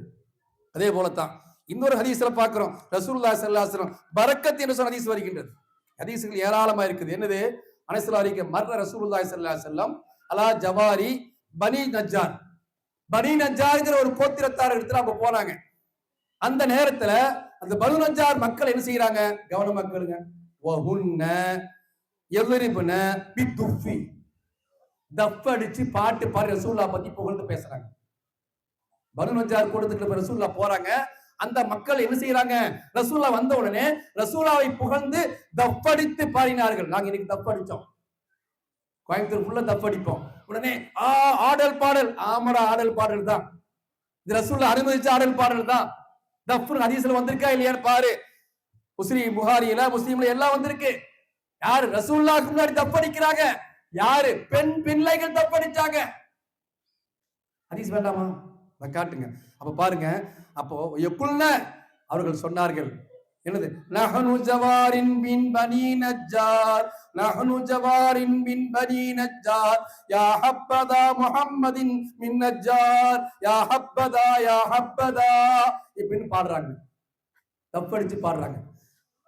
அதே போலத்தான் இன்னொரு ஹதீஸ்ல பார்க்கிறோம், ரசூலுல்லாஹி ஸல்லல்லாஹு அலைஹி வஸல்லம் பரக்கத் என்று சொன்ன ஹதீஸ் வருகின்றது. ஹதீஸ்கள் ஏராளமா இருக்குது. என்னது? அனஸ் அறிக்கை, மர்ர ரசூலுல்லாஹி ஸல்லல்லாஹு அலைஹி வஸல்லம் அலா ஜவாரி பனி நஜ்ஜார். பனி நஜ்ஜார்ங்கிற ஒரு கோத்திரத்தார் இடத்துல அவங்க போனாங்க. அந்த நேரத்துல அந்த பனு நஜ்ஜார் மக்கள் என்ன செய்யறாங்க? கவனமா கேளுங்க. வஹுன்ன யத்ரிபுன பிதுஃபி, தஃப் அடிச்சு பாட்டு பாடி ரசூலுல்லாஹ் பத்தி புகழ்ந்து பேசுறாங்க. பனு நஜ்ஜார் கூட்டத்துக்கு ரசூலுல்லாஹ் போறாங்க. அந்த மக்கள் என்ன செய்யறாங்க? ரசூலுல்லாஹ் வந்த உடனே ரசூலுல்லாஹ்வை புகழ்ந்து தஃப் அடித்து பாடினார்கள். நாங்க இன்னைக்கு தஃப் அடிச்சோம், கோயம்புத்தூர் ஃபுல்லா தஃப் அடிப்போம். உடனே ஆடல் பாடல், ஆமரா ஆடல் பாடல் தான். இது ரசூலுல்லாஹ் அனுமதிச்ச ஆடல் பாடல் தான். தஃப் ஹதீஸ்ல வந்திருக்கா இல்லையான்னு பாரு. முஸ்லிம் புகாரியில முஸ்லிம்ல எல்லாம் வந்திருக்கு. யாரு ரசூலுல்லாஹ்க்கு முன்னாடி தஃப் அடிக்கிறாங்க? யாரு? பெண் பிள்ளைகள் தஃப் அடிச்சாங்க. ஹதீஸ் வேண்டாமா? காட்டுங்க. அப்ப பாருங்க. அப்போ யகுல்ன அவர்கள் சொன்னார்கள், என்னது? நஹனு ஜவாரின் பின் பனி நஜ்ஜார், நஹனு ஜவாரின் பின் பனி நஜ்ஜார், யா ஹப்பதா முஹம்மதின் மின் நஜ்ஜார், யா ஹப்பதா யா ஹப்பதா இப்படின்னு பாடுறாங்க, தஃப் அடிச்சு பாடுறாங்க.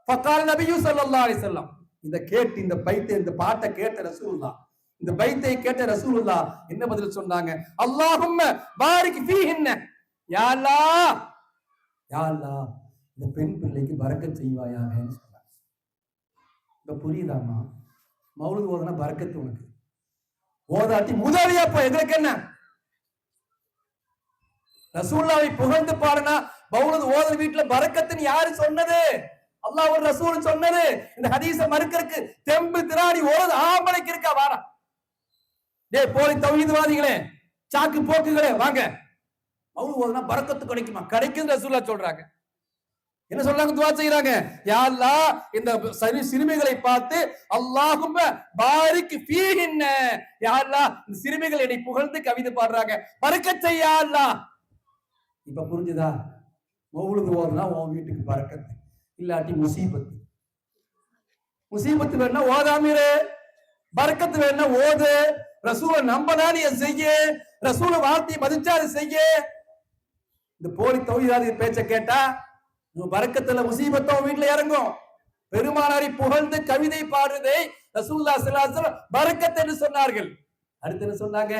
ஃபகால் நபியு ஸல்லல்லாஹு அலைஹி வஸல்லம், இந்த கேட்டு இந்த பைத்தை இந்த பாட்டை கேட்ட ரசூலுல்லாஹ், இந்த பைத்தை கேட்ட ரசூலுல்லாஹ் என்ன பதில் சொன்னாங்க? அல்லாஹும்ம பாரிக் ஃபீஹின்ன, யா அல்லாஹ், யா அல்லாஹ் இந்த பெண் பிள்ளைக்கு பரக்கத் செய்வாயாகன்னு சொன்னாங்க. இப்ப புரியுதாமா? மௌலூத் ஓதுனா பரக்கத்து உனக்கு, ஓதாட்டி முதலியா போ, எங்களுக்கு என்ன? ரசூலுல்லாஹ்வை புகழ்ந்து பாடுனா மௌலூத் ஓதுற வீட்டுல பரக்கத்துன்னு யாரு சொன்னது? அல்லாஹ் ஒரு ரசூல் சொன்னது. இந்த ஹதீஸை மறுக்கிறதுக்கு தெம்பு திராணி ஓது ஆம்பளைக்கு இருக்கா? வாரா போலி தௌஹீத்வாதிகளே, சாக்கு போக்குகளே, வாங்க. மௌலூத் ஓதுனா பரக்கத்து கிடைக்குமா? கிடைக்குது ரசூலுல்லாஹ் சொல்றாங்க. என்ன சொல்றாங்க? துஆ செய்றாங்க. யா அல்லாஹ், இந்த சிறுமிகளை பார்த்து அல்லாஹும்ம பாரிக் ஃபீஹின்ன, யா அல்லாஹ் இந்த சிறுமிகள் என்னை புகழ்ந்து கவிதை பாடுறாங்க, பரக்கத் செய்ய யா அல்லாஹ். இப்ப புரிஞ்சுதா? மௌலூத் ஓதுனா உன் வீட்டுக்கு பரக்கத்து, இல்லாட்டி முசீபத்து. முசீபத்து வேணா ஓதாமிரு, பரக்கத்து வேணா ஓது. ரசூலை நம்பனா நீ செய்ய, ரசூலை வார்த்தையை மதிச்சாரு செய்ய. இந்த போலி தௌஹீத்வாதி பேச்ச கேட்டா பரக்கத்துல முசீபத்தோ வீட்டுல இறங்கும். பெருமானாரை புகழ்ந்து கவிதை பாடுறதை ரசூலுல்லாஹி ஸல்லல்லாஹு அலைஹி வஸல்லம் பரக்கத் என்று சொன்னார்கள். அடுத்து என்ன சொன்னாங்க?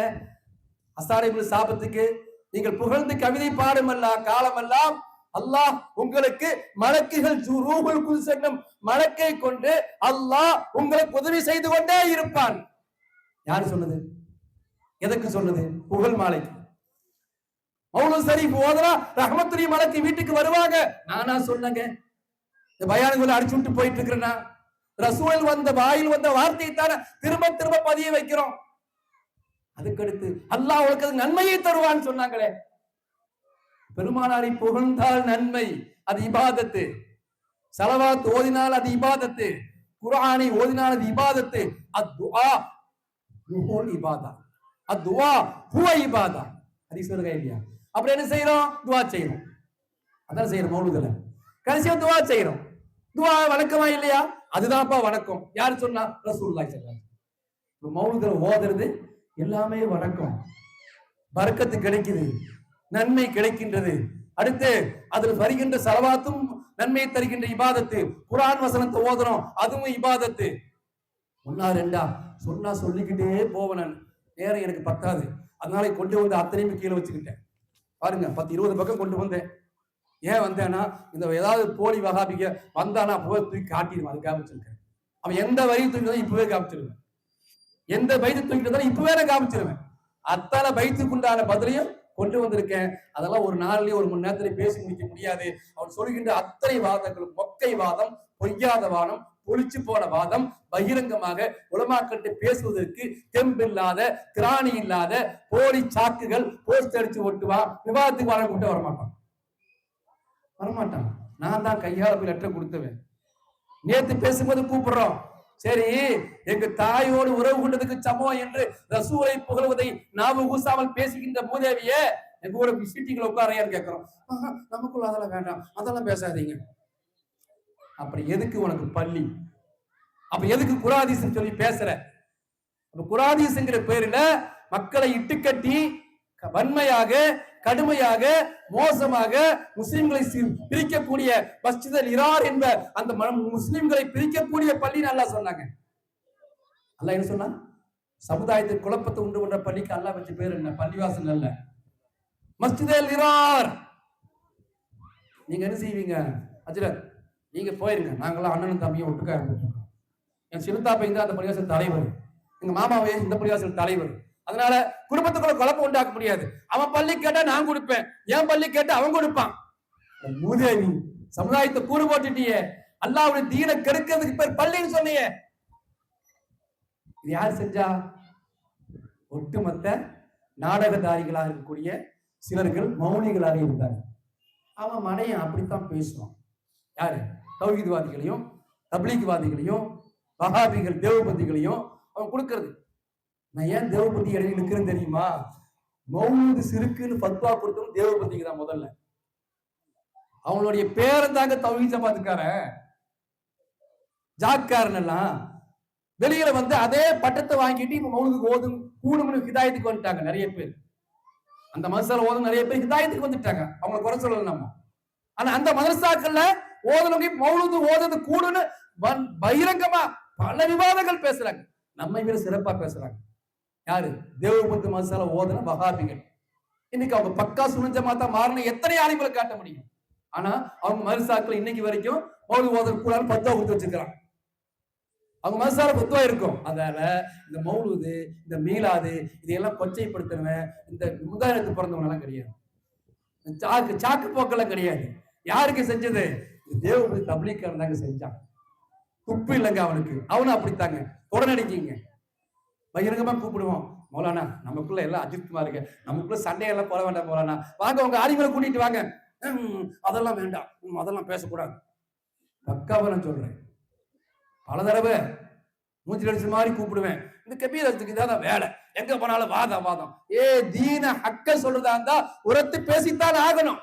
அஸ்ஸாரி இப்னு சாபித்துக்கு, நீங்கள் புகழ்ந்து கவிதை பாடுமெல்லாம் காலமெல்லாம் அல்லாஹ் உங்களுக்கு மலக்குகள் ரூஹுல் குத்ஸ் என்னும் மலக்கை கொண்டு அல்லாஹ் உங்களுக்கு உதவி செய்து கொண்டே இருப்பான். யாரு சொன்னது? எதற்கு சொன்னது? புகழ் மாலைக்கு. மௌலூத் ஷரீஃப் ஓதுனா ரஹ்மத்துல்லாஹி மலக்கு வீட்டுக்கு வருவாங்க. நானா சொன்னங்க? இந்த பயானுகளை அடிச்சு விட்டு போயிட்டு இருக்கிறேன்னா, ரசூல் வந்த வாயில் வந்த வார்த்தையை தானே திரும்ப திரும்ப பதிய வைக்கிறோம். அதுக்கடுத்து அல்லாஹ் உங்களுக்கு நன்மையை தருவான்னு சொன்னாங்களே. பெருமானாரை புகழ்ந்தால் நன்மை, அது இபாதத்து. ஸலவாத் ஓதினால் அது இபாதத்து. குர்ஆனை ஓதினால் அது இபாதத்து. அத்துஆ ஹுவல் இபாதா, அத்துஆ ஹுவ இபாதா. ஹதீஸ் வருதா இல்லையா? அப்படி என்ன செய்யறோம்? துஆ செய்யறோம். அதான் செய்யறோம். மௌலூதுல கடைசியா துஆ செய்யறோம். துஆ வணக்கமா இல்லையா? அதுதான்ப்பா வணக்கம். யார் சொன்னா? ரசூலுல்லாஹி ஸல்லல்லாஹு அலைஹி வஸல்லம். மௌலூதுல ஓதுறது எல்லாமே வணக்கம். பரக்கத்து கிடைக்குது, நன்மை கிடைக்கின்றது. அடுத்து அதில் வருகின்ற ஸலவாத்தும் நன்மையை தருகின்ற இபாதத்து. குர்ஆன் வசனத்தை ஓதுறோம், அதுவும் இபாதத்து. ஒன்னா ரெண்டா சொன்னா சொல்லிக்கிட்டே போவேன். நான் நேரம் எனக்கு பத்தாது, அதனால கொண்டு வந்து அத்தனையும் கீழே வச்சுக்கிட்டேன். பாருங்க, 10-20 பக்கம் கொண்டு வந்தேன். ஏன் வந்தேன்னா, இந்த ஏதாவது போலி வகாபிக்க வந்தானா போய் தூக்கி காட்டிடுவேன். அதுக்காக வச்சிருக்கேன். அவன் எந்த வரி தூக்கிட்டு இப்பவே காமிச்சிருவேன், எந்த பைத்து தூக்கிட்டு இப்பவே நான் காமிச்சிருவேன். அத்தனை பைத்துக்குண்டான பதிலையும் கொண்டு வந்திருக்கேன். அதெல்லாம் ஒரு நாள்லயே 1 மணி நேரத்துல பேசி முடிக்க முடியாது. அவன் சொல்கின்ற அத்தனை வாதங்களும் மொக்கை வாதம், பொய்யாத வாதம், பொழிச்சு போன வாதம், பகிரங்கமாக உலமாக்கட்டு பேசுவதற்கு தெம்பில்லாத, திராணி இல்லாத போலி சாக்குகள். போஸ்ட் அடிச்சு ஒட்டுவான், விவாதத்துக்கு வர கூட்ட வரமாட்டான். நான் தான் கையால போய் லெட்டர் கொடுத்துவேன். நேத்து பேசும்போது கூப்பிடுறோம், சரி எங்க தாயோடு உறவு கொண்டதுக்கு சமம் என்று ரசூலை புகழ்வதை நாம ஊசாமல் பேசுகின்ற மூதேவியே எங்க கூட சிட்டிங்களை உட்காரையான்னு கேட்கிறோம். நமக்குள்ள அதெல்லாம் வேண்டாம், அதெல்லாம் பேசாதீங்க. அப்படி எதுக்கு உனக்கு பள்ளி? அப்ப எதுக்கு குர்ஆன் சொல்லி பேசுற? அப்ப குர்ஆன்ங்கிற பேரில மக்களை இட்டுக்கட்டி வன்மையாக, கடுமையாக, மோசமாக முஸ்லிம்களை பிரிக்கக்கூடிய மஸ்ஜித் அல்-இரார் என்ப அந்த முஸ்லிம்களை பிரிக்கக்கூடிய பள்ளி அல்லாஹ் சொன்னாங்க. அல்லாஹ் என்ன சொன்னா? சமுதாயத்தை குழப்பத்தை உண்டு பண்ற பள்ளிக்கு அல்லாஹ் வச்ச பேர் என்ன? பள்ளிவாசல் அல்ல, மஸ்ஜித் அல்-இரார். நீங்க என்ன செய்வீங்க? அஜ்ரத் நீங்க போயிருங்க, நாங்களாம் அண்ணனும் தம்பியும் ஒட்டுக்கா இருந்துட்டு. என் சிறுத்தா பையன் தான் அந்த பள்ளிவாசல் தலைவர், எங்க மாமாவே இந்த பள்ளிவாசல் தலைவர். அதனால குடும்பத்துக்குள்ள குழப்பம் உண்டாக்க முடியாது. அவன் பள்ளி கேட்டா நான் கொடுப்பேன், என் பள்ளி கேட்டா அவன் கொடுப்பான். மூதேவி, சமுதாயத்தை கூறு போட்டுட்டியே, அல்லாஹ்வுடைய தீனை கெடுக்கிறதுக்கு பேர் பள்ளின்னு சொன்னியே. இது யார் செஞ்சா? ஒட்டுமொத்த நாடகதாரிகளாக இருக்கக்கூடிய சிலர்கள் மௌனிகளாக இருந்தாங்க. அவன் மனையன் அப்படித்தான் பேசுவான். யாரு? தௌஹீத்வாதிகளையும், தப்லீக்வாதிகளையும், வஹாபிகள் தேவபந்திகளையும் அவன் கொடுக்கிறது. நான் ஏன் தேவபந்தி இடையில நிற்கிறேன்னு தெரியுமா? மௌலூது சிறுக்குன்னு ஃபத்வா கொடுத்தவன் தேவபந்திக்கு தான் முதல்ல. அவனுடைய பேரன் தாங்க தௌஹீத் ஜமாத்துக்காரன், ஜாக்காரன் எல்லாம் வெளியில வந்து அதே பட்டத்தை வாங்கிட்டு இப்ப மௌலூதுக்கு ஓதும் கூடுமனு ஹிதாயத்துக்கு வந்துட்டாங்க நிறைய பேர். அந்த மதரசால ஓதும் நிறைய பேர் ஹிதாயத்துக்கு வந்துட்டாங்க. அவங்களை குறை சொல்லல நம்ம. ஆனா அந்த மதரசாக்கள்ல ஓதுனவங்க மௌலூது ஓதுறது கூடுன்னு பகிரங்கமா பல விவாதங்கள் பேசுறாங்க. நம்மை விட சிறப்பா பேசுறாங்க. யாரு? தேவபந்து மதரசால ஓதுன வஹாபிகள். இன்னைக்கு அவங்க பக்கா சுனஞ்ச மாத்தா மாறின எத்தனை ஆலிம்களை காட்ட முடியும்? ஆனா அவங்க மதரசாக்கள் இன்னைக்கு வரைக்கும் மௌலூது ஓதுறது கூடாது பத்வா கொடுத்து வச்சிருக்கிறாங்க. அவங்க மதரசால பத்வா இருக்கும். அதனால இந்த மௌலூது, இந்த மீலாது இதையெல்லாம் கொச்சைப்படுத்துறவன் இந்த முதாயத்து பிறந்தவங்க எல்லாம் கிடையாது. சாக்கு போக்கெல்லாம் கிடையாது. யாருக்கு செஞ்சது? தேவபதி தப்லீக்காரன் தாங்க செஞ்சான். துப்பு இல்லைங்க அவனுக்கு. அவனும் அப்படித்தாங்க. உடனடிக்கீங்க பகிரங்கமா கூப்பிடுவோம். மௌலானா நமக்குள்ள எல்லாம் அஜித்மா இருக்கு, நமக்குள்ள சண்டையெல்லாம் போட வேண்டாம் மௌலானா, வாங்க உங்க ஆடிகளை கூட்டிட்டு வாங்க. அதெல்லாம் வேண்டாம், அதெல்லாம் பேசக்கூடாது. பக்காவை நான் சொல்றேன், பல தடவை மூஞ்சி அடிச்ச மாதிரி கூப்பிடுவேன். இந்த கபீரத்துக்கு இதான் வேலை, எங்க போனாலும் வாதம் வாதம். தீன ஹக்க சொல்றதா இருந்தா உரத்து பேசித்தான் ஆகணும்.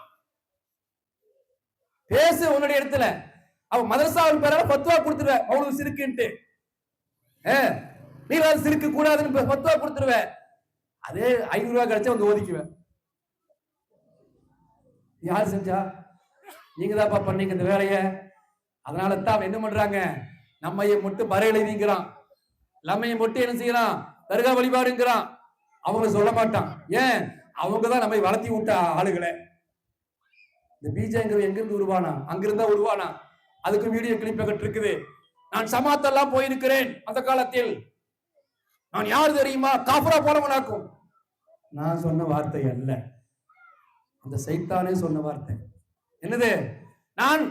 பேசு உன்னுடைய இடத்துல. அவன் மதரசாவின் பேரால பத்துவா கொடுத்துருவேன், அவ்வளவு சிறுக்குன்ட்டு. நீ சிரிக்க கூடாதுன்னு பத்துவா கொடுத்துருவேன். அதே 500 ரூபாய் கிடைச்சா வந்து ஒதுக்குவேன். யார் செஞ்சா? நீங்க தான்ப்பா பண்ணீங்க இந்த வேலைய. அதனால தான் என்ன பண்றாங்க, நம்மையை மட்டும் பறையில வீங்கிறான், நம்மையை மட்டும் என்ன செய்யறான், தர்கா வழிபாடுங்கிறான். அவங்க சொல்ல மாட்டான். ஏன்? அவங்கதான் நம்மை வளர்த்தி விட்ட ஆளுகளை. இந்த பீஜங்கிறது எங்க இருந்து உருவானா? அங்கிருந்தா உருவானா? அதுக்கு வீடியோ கிளிப் இருக்குது. நான் சமாத்தெல்லாம் போயிருக்கிறேன் அந்த காலத்தில். நான் யாரு தெரியுமா? காஃபரா போனவனாக்கும். நான் சொன்ன வார்த்தை அல்ல, அந்த சைத்தானே சொன்ன வார்த்தை. என்னது? நான்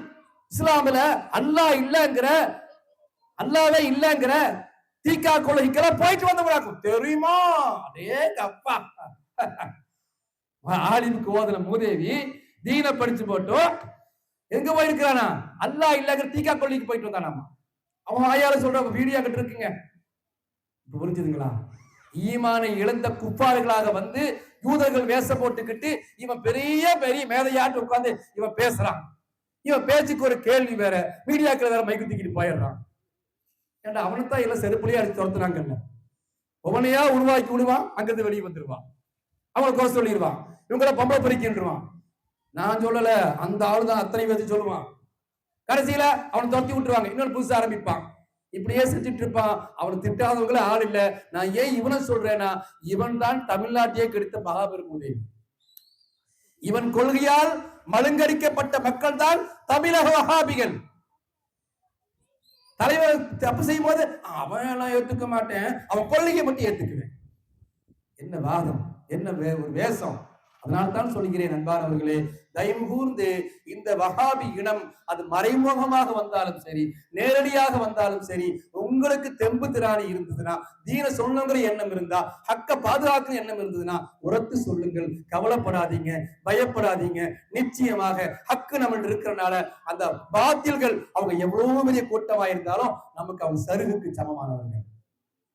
இஸ்லாமில அல்லாஹ் இல்லங்கிற, அல்லாவே இல்லங்கிற தீக்கா கொள்கைக்கெல்லாம் போயிட்டு வந்தவனாக்கும். தெரியுமா? அதே அப்பா ஆலிமுக்கு ஓதுன மூதேவி தீன படிச்சு போட்டு எங்க போயிருக்கிறானா? அல்லாஹ் இல்லங்கிற தீக்கா கொள்கைக்கு போயிட்டு வந்தானாமா. அவன் ஆயால சொல்ற வீடியோ கிட்ட இருக்குங்க. புரிஞ்சுதுங்களா? ஈமானை இழந்த குப்பாறுகளாக வந்து யூதர்கள் வேஷம் போட்டுக்கிட்டு இவன் பெரிய பெரிய மேதையாட்டு உட்கார்ந்து இவன் பேசுறான். இவன் பேச்சுக்கு ஒரு கேள்வி வேற, மீடியாக்கள் வேற மைக்கு தூக்கிட்டு போயிடுறான். ஏன்டா அவனைத்தான் எல்லாம் செருப்புலயே அடிச்சு துரத்துனாங்கல்ல. ஒவனையா உருவாக்கி விடுவான், அங்கிருந்து வெளியே வந்துருவான், அவனை குறை சொல்லிடுவான், இவங்கள பொம்பளை பறிக்கின்றான். நான் சொல்லல, அந்த ஆளு தான் அத்தனை பேசி சொல்லுவான். கடைசியில அவனை துரத்தி விட்டுருவாங்க, இன்னொரு புதுசா ஆரம்பிப்பான். இப்படியே செஞ்சுட்டு இருப்பான். அவன் திட்டாதவங்கள ஆள் இல்ல. நான் ஏன் இவனை சொல்றேன்னா, இவன் தான் தமிழ்நாட்டையே கெடுத்த மகாபெரும் உதவி. இவன் கொள்கையால் மழுங்கடிக்கப்பட்ட மக்கள் தான் தமிழக வஹாபிகள். தலைவர் தப்பு செய்யும் போது அவன் எல்லாம் ஏத்துக்க மாட்டேன், அவன் கொள்கையை மட்டும் ஏத்துக்குவேன். என்ன வாதம், என்ன ஒரு வேஷம். அதனால்தான் சொல்கிறேன் அன்பானவர்களே, தயவு கூர்ந்து இந்த வஹாபி இனம் அது மறைமுகமாக வந்தாலும் சரி, நேரடியாக வந்தாலும் சரி, உங்களுக்கு தெம்பு திராணி இருந்ததுன்னா, தீன சொல்லுங்கிற எண்ணம் இருந்தா, ஹக்க பாதுகாக்கிற எண்ணம் இருந்ததுன்னா உரத்து சொல்லுங்கள். கவலைப்படாதீங்க, பயப்படாதீங்க. நிச்சயமாக ஹக்கு நம்ம இருக்கிறனால அந்த பாத்தில்கள் அவங்க எவ்வளவு பெரிய கூட்டமா இருந்தாலும் நமக்கு அவங்க சருகுக்கு சமமானவர்கள்.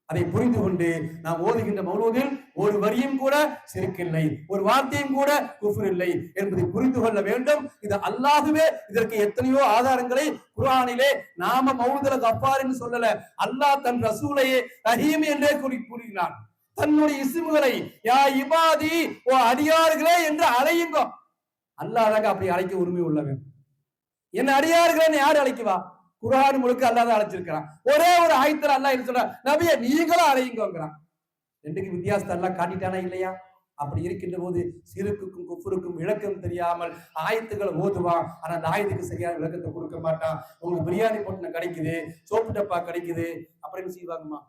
அதை புரிந்து கொண்டு நாம் ஓதுகின்ற மௌலூதில் ஒரு வரியும் கூட சிறுக்கில்லை, ஒரு வார்த்தையும் கூட குஃப்ர் இல்லை என்பதை புரிந்து கொள்ள வேண்டும். இது அல்லாஹ்வே இதற்கு எத்தனையோ ஆதாரங்களை குர்ஆனிலே நாம மௌலூதுல் கஃபார் என்று சொல்லல, அல்லாஹ் தன் ரசூலையே ரஹீம் என்றே கூறினான். தன்னுடைய இஸ்முகளை யா இபாதி, ஓ அடியார்களே என்று அழையுங்க. அல்லாஹ் தாங்க அப்படி அழைக்க உரிமை உள்ளவன். என்ன அடியார்களே யாரு அழைக்குவா? குர்ஆன் முழுக்க அல்லாஹ் தான் அழைச்சிருக்கிறான். ஒரே ஒரு ஆயத்துல அல்லாஹ் என்ன சொல்றான்? நபியே நீங்களும் அழையுங்கங்கறான். ரெண்டுக்கு வித்தியாசத்தை எல்லாம் காட்டிட்டானா இல்லையா? அப்படி இருக்கின்ற போது சிறுக்குக்கும் குஃப்ருக்கும் விளக்கம் தெரியாமல் ஆயத்துக்களை ஓதுவான். ஆனா அந்த ஆயத்துக்கு சரியான விளக்கத்தை கொடுக்க மாட்டான். உங்களுக்கு பிரியாணி பொட்டணம் கிடைக்குது, சோப்பு டப்பா கிடைக்குது, அப்படின்னு செய்வாங்கம்மா.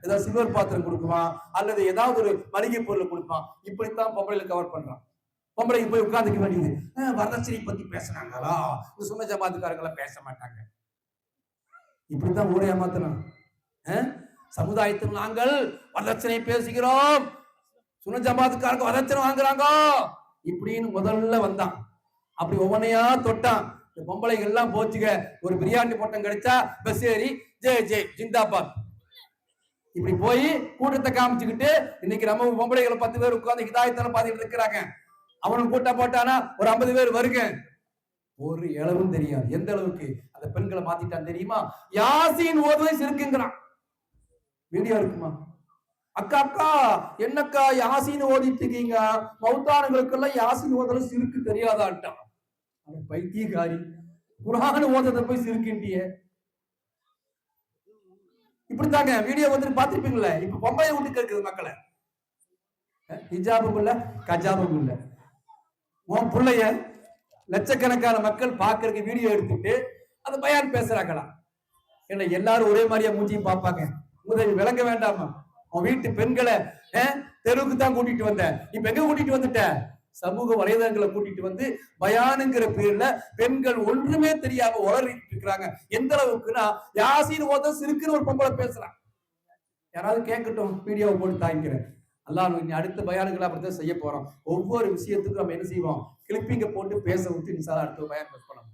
ஏதாவது சில்வர் பாத்திரம் கொடுக்குவான், அல்லது ஏதாவது ஒரு மளிகை பொருள் கொடுப்பான். இப்படித்தான் பொம்பளையில கவர் பண்றான். பொம்பளைக்கு போய் உட்கார்ந்துக்க வேண்டியது. வரதட்சணை பத்தி பேசினாங்களா? சுன்ன ஜமாத்துக்காரங்களா பேச மாட்டாங்க. இப்படித்தான் ஊரை ஏமாத்தணும். சமுதாயத்தில் நாங்கள் வரதட்சணை பேசுகிறோம், சுன்ன ஜமாத்துக்காரங்க வரதட்சணை வாங்குறாங்க இப்படின்னு முதல்ல வந்தான். அப்படி ஒவ்வொன்னையா தொட்டான். இந்த பொம்பளைகள் எல்லாம் போச்சுங்க, ஒரு பிரியாணி பொட்டம் கிடைச்சா பஸ் ஏறி ஜெய் ஜெய் ஜிந்தாபாத் இப்படி போய் கூட்டத்தை காமிச்சுக்கிட்டு இன்னைக்கு நம்ம பொம்பளைகளை 10 பேர் உட்கார்ந்து ஹிதாயத்தான பாதிட்டு இருக்கிறாங்க. அவனும் கூட்டம் போட்டானா ஒரு 50 பேர் வருங்க. ஒரு இளவும் தெரியாது. எந்த அளவுக்கு அந்த பெண்களை மாத்திட்டான் தெரியுமா? யாசீன் ஓதுவை சிறுக்குங்கிறான். வீடியோ இருக்குமா? அக்கா அக்கா என்னக்கா யாசீன் ஓதிட்டு இருக்கீங்க, மௌத்தானங்களுக்கு எல்லாம் யாசீன் ஓதல சிறுக்கு தெரியாதான்ட்டான். பைத்தியக்காரி, குர்ஆன் ஓதத போய் சிறுக்கின்றிய. இப்படித்தாங்க வீடியோ வந்து பாத்திருப்பீங்களே. இப்ப பொம்பளை விட்டு கேட்குது மக்களை, ஹிஜாபும் இல்ல கஜாபும் இல்ல. உன் பிள்ளைய லட்சக்கணக்கான மக்கள் பாக்குறதுக்கு வீடியோ எடுத்துட்டு அந்த பயான் பேசுறாங்களா? என்ன எல்லாரும் ஒரே மாதிரியா மூஞ்சியும் பார்ப்பாங்க? முதல் விளங்க வேண்டாமா? உன் வீட்டு பெண்களை தெருவுக்கு தான் கூட்டிட்டு வந்த, இப்ப எங்க கூட்டிட்டு வந்துட்ட? சமூக வலைதளங்களை கூட்டிட்டு வந்து பயானுங்கிற பேர்ல பெண்கள் ஒன்றுமே தெரியாம உளறிட்டு இருக்கிறாங்க. எந்த அளவுக்குன்னா யாசீன் ஓத சிறுக்குன்னு ஒரு பொம்பளை பேசுறான். யாராவது கேட்கட்டும், வீடியோவை போட்டு தாங்கிக்கிறேன். அல்லாஹ் இனி அடுத்த பயானுகளை அப்படித்தான் செய்ய போறோம். ஒவ்வொரு விஷயத்துக்கும் நம்ம என்ன செய்வோம், கிளிப்பிங்க போட்டு பேச விட்டு இன்ஷால்லா அடுத்த பயான் பண்ணணும்.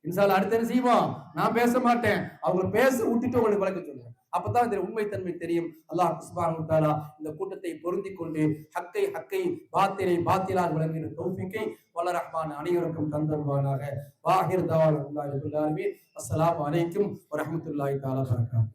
இன்ஷால்லா அடுத்து என்ன செய்வோம், நான் பேச மாட்டேன், அவங்க பேச விட்டுட்டு உங்களுக்கு விளக்க சொல்லுவேன். அப்பதான் இந்த உண்மைத்தன்மை தெரியும். அல்லாஹ் சுப்ஹானஹு வ தஆலா இந்த கூட்டத்தை பொருந்தி கொண்டு ஹக்கை பாத்திலை பாத்திலாக விளங்கின தௌஃபீக்கை வல்ல ரஹ்மான் அனைவருக்கும் தந்தருவானாக. வாஹிர் தவானா அஸ்ஸலாமு அலைக்கும் வ ரஹ்மத்துல்லாஹி தஆலா வ பரகாத்துஹு.